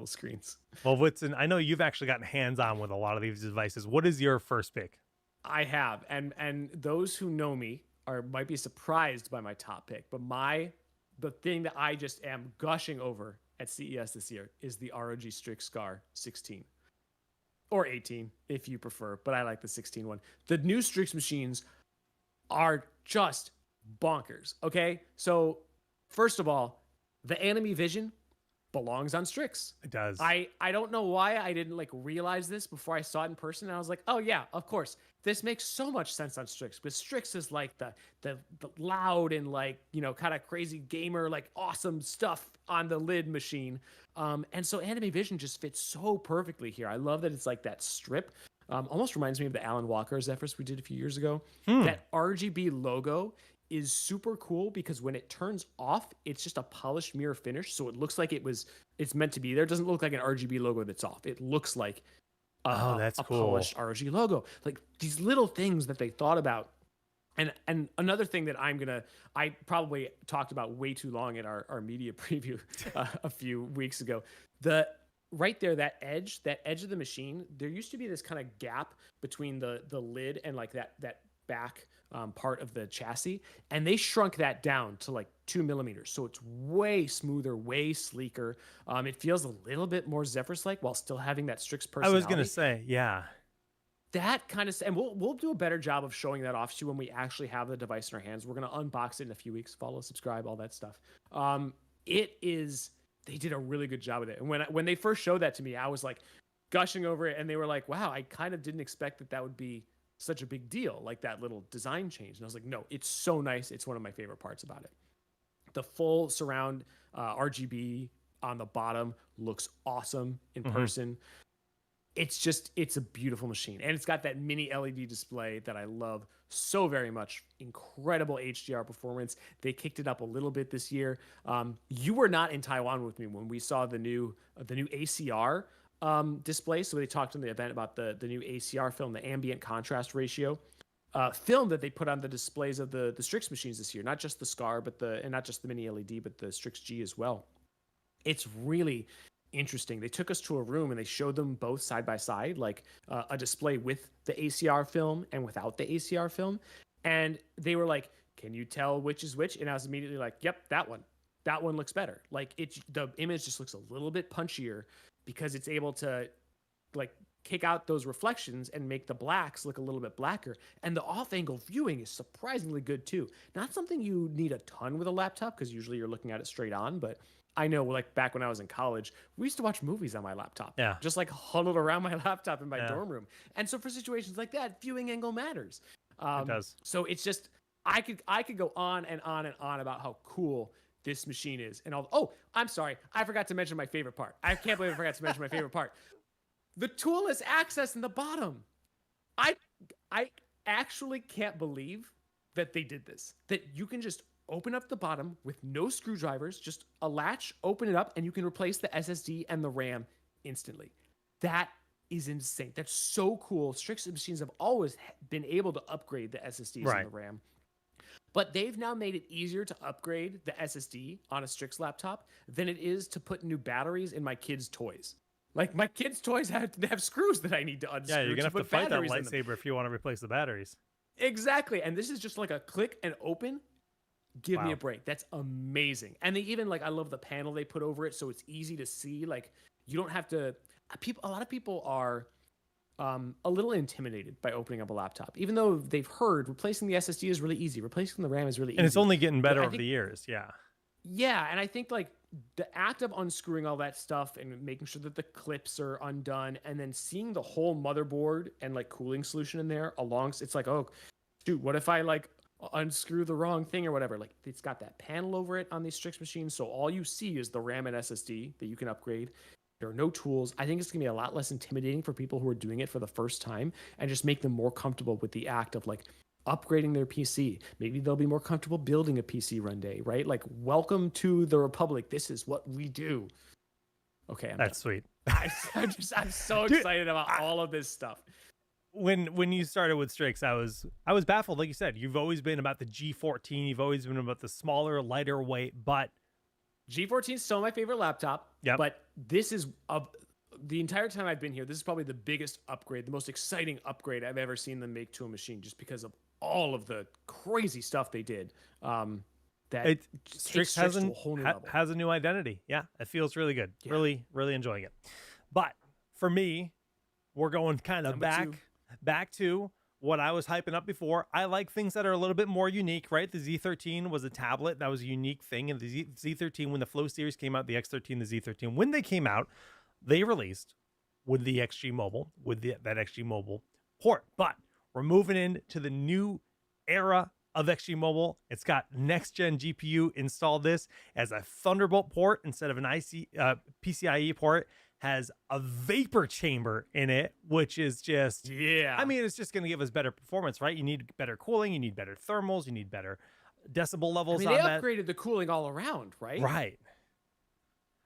screens. Well, I know you've actually gotten hands-on with a lot of these devices. What is your first pick? I have, and those who know me might be surprised by my top pick, but the thing that I just am gushing over at CES this year is the ROG Strix Scar 16 or 18 if you prefer, but I like the 16 one. The new Strix machines are just bonkers. Okay, so first of all, the Anime Vision belongs on Strix. It does. I don't know why I didn't realize this before I saw it in person. And I was like, oh yeah, of course. This makes so much sense on Strix, because Strix is like the loud and kind of crazy gamer, awesome stuff on the lid machine. And so Anime Vision just fits so perfectly here. I love that it's like that strip. Almost reminds me of the Alan Walker Zephyrs we did a few years ago. That RGB logo is super cool because when it turns off, it's just a polished mirror finish. So it looks like it's meant to be there. It doesn't look like an RGB logo that's off. It looks like that's a cool. polished ROG logo. Like these little things that they thought about. And another thing that I probably talked about way too long in our media preview a few weeks ago. Right there, that edge of the machine, there used to be this kind of gap between the lid and like that back part of the chassis, and they shrunk that down to like 2 millimeters. So it's way smoother, way sleeker. It feels a little bit more Zephyrs-like while still having that Strix personality. I was gonna say, yeah. That kind of, and we'll do a better job of showing that off to you when we actually have the device in our hands. We're gonna unbox it in a few weeks. Follow, subscribe, all that stuff. They did a really good job with it. And when they first showed that to me, I was like gushing over it, and they were like, "Wow, I kind of didn't expect that would be such a big deal, like that little design change." And I was like, "No, it's so nice. It's one of my favorite parts about it." The full surround RGB on the bottom looks awesome in person. It's a beautiful machine, and it's got that mini LED display that I love so very much. Incredible HDR performance. They kicked it up a little bit this year. You were not in Taiwan with me when we saw the new ACR display. So they talked in the event about the new ACR film, the ambient contrast ratio film that they put on the displays of the Strix machines this year. Not just the SCAR, and not just the mini LED, but the Strix G as well. It's really interesting. They took us to a room and they showed them both side by side, like a display with the ACR film and without the ACR film. And they were like, "Can you tell which is which?" And I was immediately like, "Yep, that one looks better." Like the image just looks a little bit punchier because it's able to like kick out those reflections and make the blacks look a little bit blacker. And the off-angle viewing is surprisingly good too. Not something you need a ton with a laptop because usually you're looking at it straight on, but I know, like back when I was in college, we used to watch movies on my laptop. Yeah. Just like huddled around my laptop in my dorm room. And so for situations like that, viewing angle matters. It does. So it's just, I could go on and on and on about how cool this machine is. And I'm sorry. I forgot to mention my favorite part. I can't believe I forgot to mention my favorite part. The toolless access in the bottom. I actually can't believe that they did this. That you can just open up the bottom with no screwdrivers, just a latch, open it up, and you can replace the SSD and the RAM instantly. That is insane. That's so cool. Strix machines have always been able to upgrade the SSDs and the RAM. But they've now made it easier to upgrade the SSD on a Strix laptop than it is to put new batteries in my kids' toys. Like my kids' toys have screws that I need to unscrew. Yeah, you're gonna have to fight that batteries in them. lightsaber if you want to replace the batteries. Exactly. And this is just like a click and open. Give me a break. That's amazing. And they even I love the panel they put over it so it's easy to see. Like you don't have to, a lot of people are a little intimidated by opening up a laptop, even though they've heard replacing the SSD is really easy. Replacing the RAM is really easy. And it's only getting better over the years. Yeah. Yeah. And I think like the act of unscrewing all that stuff and making sure that the clips are undone and then seeing the whole motherboard and like cooling solution in there it's like, oh shoot, what if I like unscrew the wrong thing or whatever? Like it's got that panel over it on these Strix machines, so all you see is the RAM and SSD that you can upgrade. There are no tools. I think it's gonna be a lot less intimidating for people who are doing it for the first time and just make them more comfortable with the act of like upgrading their PC. Maybe they'll be more comfortable building a PC one day, right? Like, welcome to the Republic. This is what we do. Okay, that's sweet. I'm so excited about all of this stuff. When you started with Strix, I was baffled. Like you said, you've always been about the G14. You've always been about the smaller, lighter weight. But G14 is still my favorite laptop. Yeah. But this is the entire time I've been here, this is probably the biggest upgrade, the most exciting upgrade I've ever seen them make to a machine, just because of all of the crazy stuff they did. Strix has a new identity. Yeah, it feels really good. Yeah. Really enjoying it. But for me, we're going kind of back to what I was hyping up before. I like things that are a little bit more unique, right? The Z13 was a tablet. That was a unique thing. And the Z13, when the Flow series came out, the X13, the Z13, when they came out, they released with the XG Mobile, with that XG Mobile port. But we're moving into the new era of XG Mobile. It's got next-gen GPU installed this as a Thunderbolt port instead of an PCIe port. has a vapor chamber in it, which is just, Yeah. I mean, it's just going to give us better performance, right? You need better cooling, you need better thermals, you need better decibel levels they on that. upgraded the cooling all around, right? Right.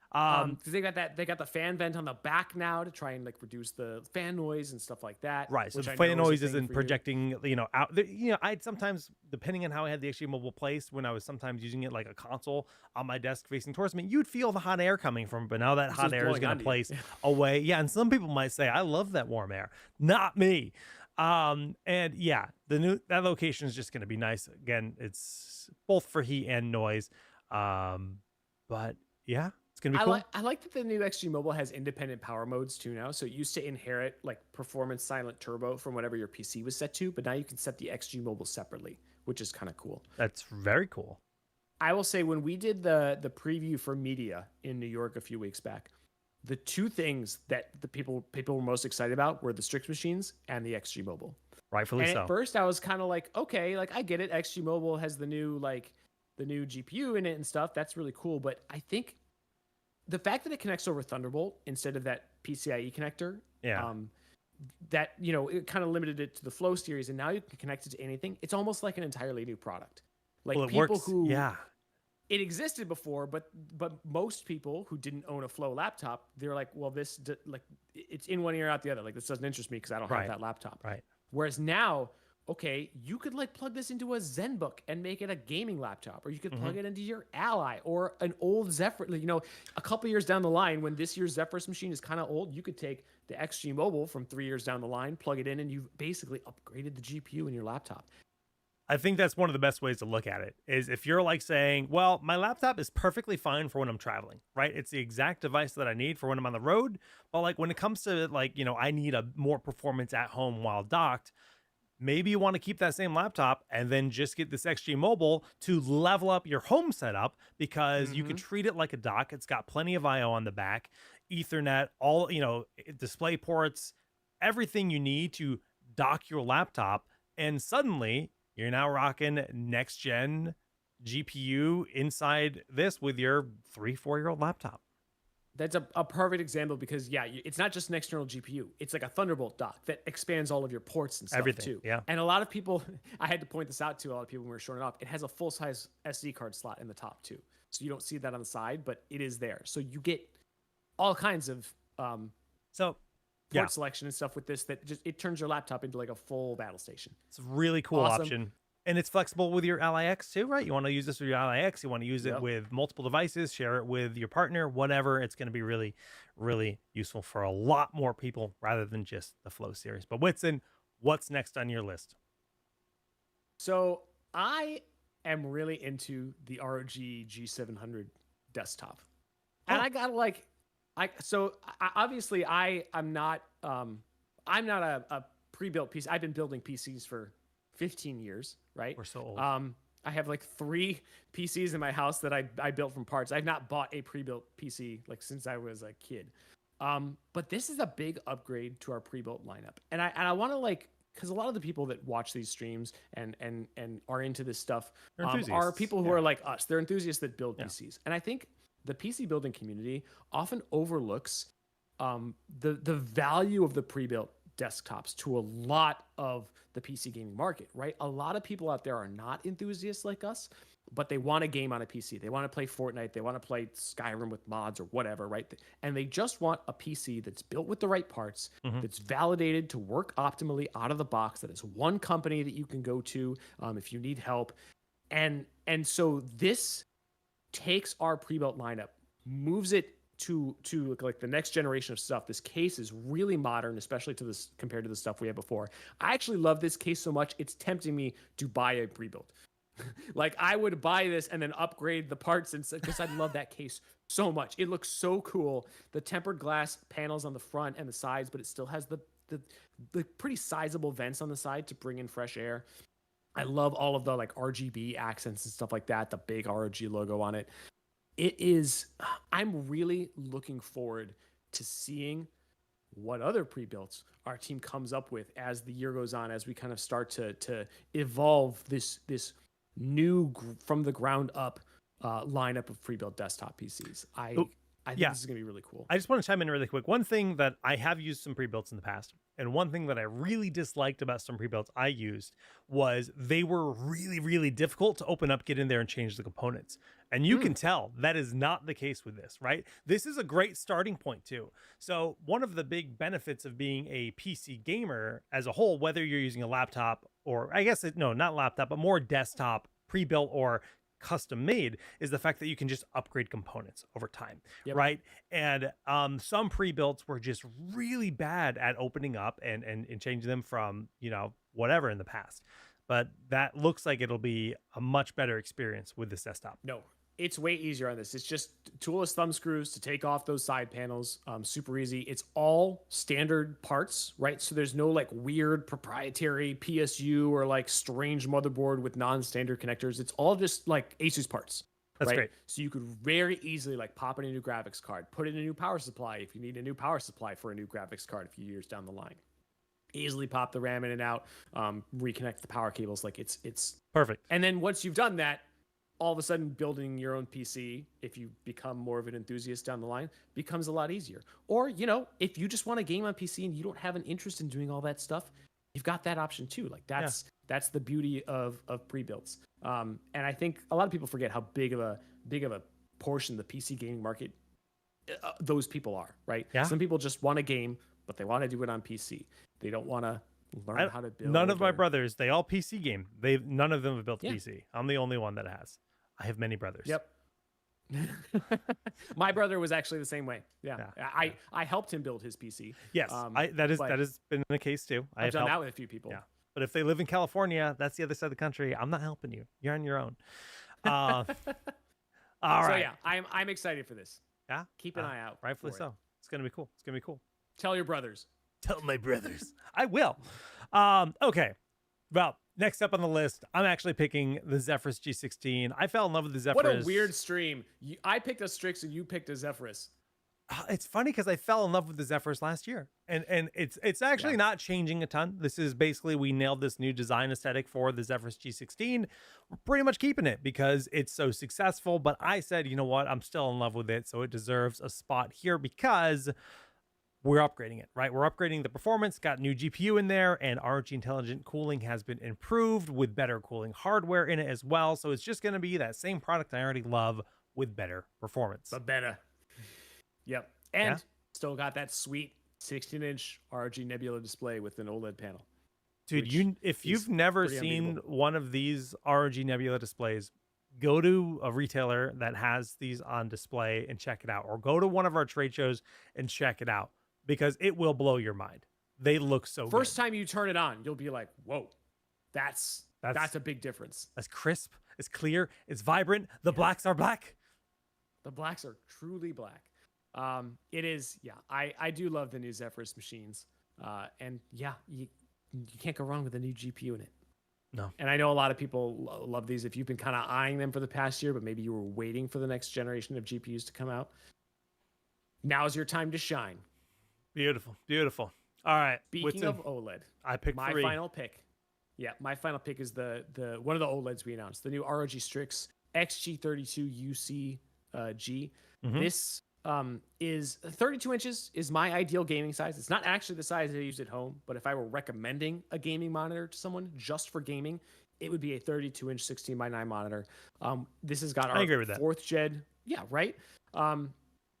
Because they got the fan vent on the back now to try and like reduce the fan noise and stuff like that. Right, so which the I know fan is a noise thing isn't for you. projecting, out. I'd sometimes, depending on how I had the XG Mobile placed, when I was sometimes using it like a console on my desk facing towards me, you'd feel the hot air coming from it, but now that It's hot just air is blowing going onto to you. place away. Yeah, and some people might say, I love that warm air. Not me. And yeah, that location is just going to be nice. Again, it's both for heat and noise. But yeah. It's gonna be cool. I like that the new XG Mobile has independent power modes too now. So it used to inherit like performance silent turbo from whatever your PC was set to, but now you can set the XG Mobile separately, which is kind of cool. That's very cool. I will say when we did the preview for media in New York a few weeks back, the two things that the people were most excited about were the Strix machines and the XG Mobile. Rightfully and so. At first I was kind of like, okay, like I get it. XG Mobile has the new GPU in it and stuff. That's really cool. But I think the fact that it connects over Thunderbolt instead of that PCIe connector, that, it kind of limited it to the Flow series, and now you can connect it to anything. It's almost like an entirely new product. Like Well, it people works, who, yeah. it existed before, but most people who didn't own a Flow laptop, they're like, well, it's in one ear out the other. Like this doesn't interest me because I don't have that laptop. Right. Whereas now, okay, you could like plug this into a ZenBook and make it a gaming laptop, or you could plug it into your Ally or an old Zephyr. A couple years down the line, when this year's Zephyrus machine is kind of old, you could take the XG Mobile from 3 years down the line, plug it in, and you've basically upgraded the GPU in your laptop. I think that's one of the best ways to look at it is if you're like saying, well, my laptop is perfectly fine for when I'm traveling, right? It's the exact device that I need for when I'm on the road. But like when it comes to I need a more performance at home while docked, maybe you want to keep that same laptop and then just get this XG Mobile to level up your home setup because you can treat it like a dock. It's got plenty of I/O on the back, Ethernet, all, display ports, everything you need to dock your laptop. And suddenly you're now rocking next gen GPU inside this with your 3-4-year-old laptop. That's a perfect example because, it's not just an external GPU. It's like a Thunderbolt dock that expands all of your ports and stuff too. Yeah. And a lot of people, I had to point this out to a lot of people when we were showing it off. It has a full-size SD card slot in the top too. So you don't see that on the side, but it is there. So you get all kinds of port selection and stuff with this that it turns your laptop into like a full battle station. It's a really cool option. And it's flexible with your Ally X too, right? You want to use this with your Ally X, you want to use it with multiple devices, share it with your partner, whatever. It's going to be really, really useful for a lot more people rather than just the Flow series. But Whitson, what's next on your list? So I am really into the ROG G700 desktop. And I got obviously I'm not a pre-built PC. I've been building PCs for 15 years, right? We're so old. I have like 3 PCs in my house that I built from parts. I've not bought a pre-built PC like since I was a kid. But this is a big upgrade to our pre-built lineup. And I want to because a lot of the people that watch these streams and are into this stuff are people who are like us. They're enthusiasts that build PCs. And I think the PC building community often overlooks the value of the pre-built desktops to a lot of the PC gaming market, right? A lot of people out there are not enthusiasts like us, but they want to game on a PC. They want to play Fortnite. They want to play Skyrim with mods or whatever, right? And they just want a PC that's built with the right parts, that's validated to work optimally out of the box, that is one company that you can go to if you need help. And so this takes our pre-built lineup, moves it to like the next generation of stuff. This case is really modern, especially compared to the stuff we had before. I actually love this case so much, it's tempting me to buy a pre-built. Like I would buy this and then upgrade the parts because I love that case so much. It looks so cool. The tempered glass panels on the front and the sides, but it still has the pretty sizable vents on the side to bring in fresh air. I love all of the like RGB accents and stuff like that, the big ROG logo on it. I'm really looking forward to seeing what other pre-builts our team comes up with as the year goes on, as we kind of start to evolve this new from the ground up lineup of pre-built desktop PCs. I think this is going to be really cool. I just want to chime in really quick. One thing that I have used some pre-builts in the past, and one thing that I really disliked about some pre-builts I used was they were really, really difficult to open up, get in there, and change the components. And you can tell that is not the case with this, right? This is a great starting point too. So one of the big benefits of being a PC gamer as a whole, whether you're using a laptop or not laptop, but more desktop, pre-built or custom made, is the fact that you can just upgrade components over time, right? And some pre-builts were just really bad at opening up and changing them from, whatever in the past. But that looks like it'll be a much better experience with this desktop. No, it's way easier on this. It's just toolless thumb screws to take off those side panels. Super easy. It's all standard parts, right? So there's no like weird proprietary PSU or like strange motherboard with non-standard connectors. It's all just like Asus parts. That's great. So you could very easily like pop in a new graphics card, put in a new power supply if you need a new power supply for a new graphics card a few years down the line. Easily pop the RAM in and out, reconnect the power cables. Like it's perfect. And then once you've done that, all of a sudden building your own PC, if you become more of an enthusiast down the line, becomes a lot easier. Or, if you just want to game on PC and you don't have an interest in doing all that stuff, you've got that option too. Like that's the beauty of pre-builts. And I think a lot of people forget how big of a portion of the PC gaming market those people are, right? Yeah. Some people just want to game, but they want to do it on PC. They don't want to learn how to build. None of my brothers, they all PC game. None of them have built a PC. I'm the only one that has. I have many brothers. Yep. My brother was actually the same way. Yeah. I helped him build his PC. Yes, that has been the case too. I've done that with a few people. Yeah. But if they live in California, that's the other side of the country. I'm not helping you. You're on your own. All right. So yeah, I'm excited for this. Yeah. Keep an eye out. Rightfully so. It's gonna be cool. It's gonna be cool. Tell your brothers. Tell my brothers. I will. Okay. Well, next up on the list, I'm actually picking the Zephyrus G16. I fell in love with the Zephyrus. What a weird stream. I picked a Strix and you picked a Zephyrus. It's funny because I fell in love with the Zephyrus last year. And it's actually not changing a ton. This is basically, we nailed this new design aesthetic for the Zephyrus G16. We're pretty much keeping it because it's so successful. But I said, you know what? I'm still in love with it. So it deserves a spot here because we're upgrading it, right? We're upgrading the performance, got new GPU in there, and ROG intelligent cooling has been improved with better cooling hardware in it as well. So it's just going to be that same product I already love with better performance. But better. Yep. And still got that sweet 16-inch ROG Nebula display with an OLED panel. Dude, if you've never seen one of these ROG Nebula displays, go to a retailer that has these on display and check it out, or go to one of our trade shows and check it out, because it will blow your mind. They look so First time you turn it on, you'll be like, whoa, that's a big difference. It's crisp, it's clear, it's vibrant. The blacks are black. The blacks are truly black. It is, I do love the new Zephyrus machines. And yeah, you can't go wrong with a new GPU in it. No. And I know a lot of people love these. If you've been kind of eyeing them for the past year, but maybe you were waiting for the next generation of GPUs to come out, now's your time to shine. Beautiful, beautiful. All right. Speaking of OLED, I picked my final pick. Yeah, my final pick is the one of the OLEDs we announced, the new ROG Strix XG32 UC-G. This is 32 inches is my ideal gaming size. It's not actually the size I use at home, but if I were recommending a gaming monitor to someone just for gaming, it would be a 32-inch 16:9 monitor. This has got our 4th gen. Yeah, right.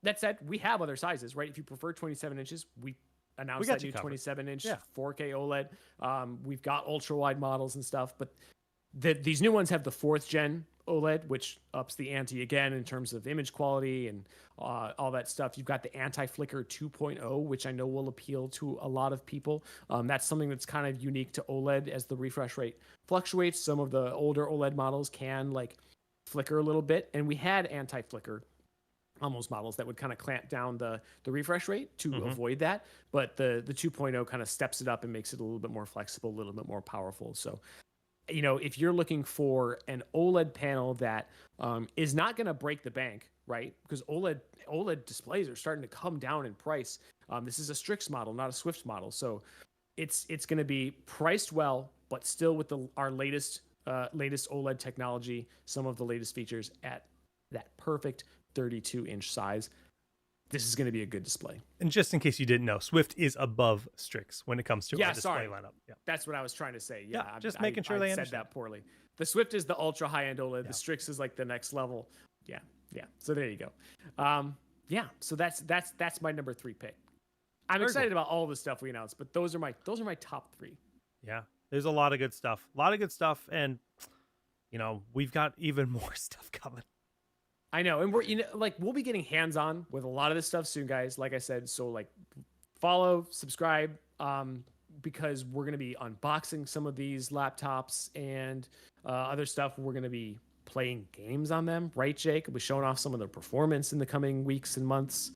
That said, we have other sizes, right? If you prefer 27 inches, we announced that new 27-inch 4K OLED. We've got ultra-wide models and stuff, but these new ones have the 4th gen OLED, which ups the ante again in terms of image quality and all that stuff. You've got the anti-flicker 2.0, which I know will appeal to a lot of people. That's something that's kind of unique to OLED as the refresh rate fluctuates. Some of the older OLED models can like flicker a little bit, and we had anti-flicker almost models that would kind of clamp down the refresh rate to avoid that. But the 2.0 kind of steps it up and makes it a little bit more flexible, a little bit more powerful. So, you know, if you're looking for an OLED panel that is not going to break the bank, right? Because OLED displays are starting to come down in price. This is a Strix model, not a Swift model. So it's going to be priced well, but still with our latest OLED technology, some of the latest features at that perfect 32-inch size. this is going to be a good display. And just in case you didn't know, Swift is above Strix when it comes to our display sorry. lineup. Yeah. That's what I was trying to say. Yeah, Yeah, just making sure they said understand. that poorly. The Swift is the ultra high end OLED. The Strix is like the next level. Yeah. So there you go. So that's my number 3 pick. I'm excited about all the stuff we announced, but those are my top 3. Yeah, there's a lot of good stuff. And we've got even more stuff coming. I know, and we'll be getting hands-on with a lot of this stuff soon, guys. Like I said, so like follow, subscribe, because we're gonna be unboxing some of these laptops and other stuff. We're gonna be playing games on them, right, Jake? We'll be showing off some of the performance in the coming weeks and months.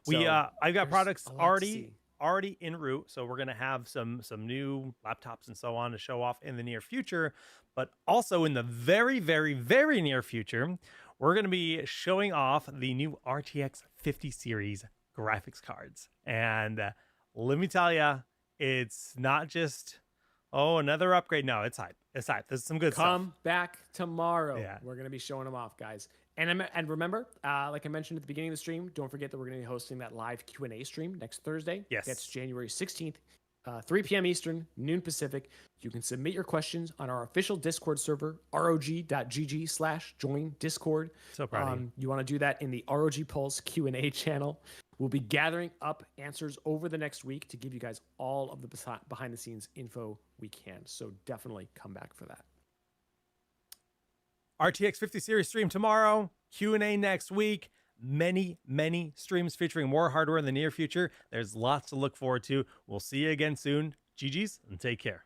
Yeah, I've got products already en route, so we're gonna have some new laptops and so on to show off in the near future. But also in the very, very, very near future, we're going to be showing off the new RTX 50 series graphics cards. And let me tell you, it's not just, another upgrade. No, it's hype. It's hype. There's some good stuff. Come back tomorrow. Yeah. We're going to be showing them off, guys. And remember, like I mentioned at the beginning of the stream, don't forget that we're going to be hosting that live Q&A stream next Thursday. Yes. That's January 16th. 3 p.m. Eastern, noon Pacific. You can submit your questions on our official Discord server, rog.gg/join Discord. So proud of you. You want to do that in the ROG Pulse Q&A channel. We'll be gathering up answers over the next week to give you guys all of the behind-the-scenes info we can. So definitely come back for that. RTX 50 series stream tomorrow, Q&A next week. Many streams featuring more hardware in the near future. There's lots to look forward to. We'll see you again soon. GG's and take care.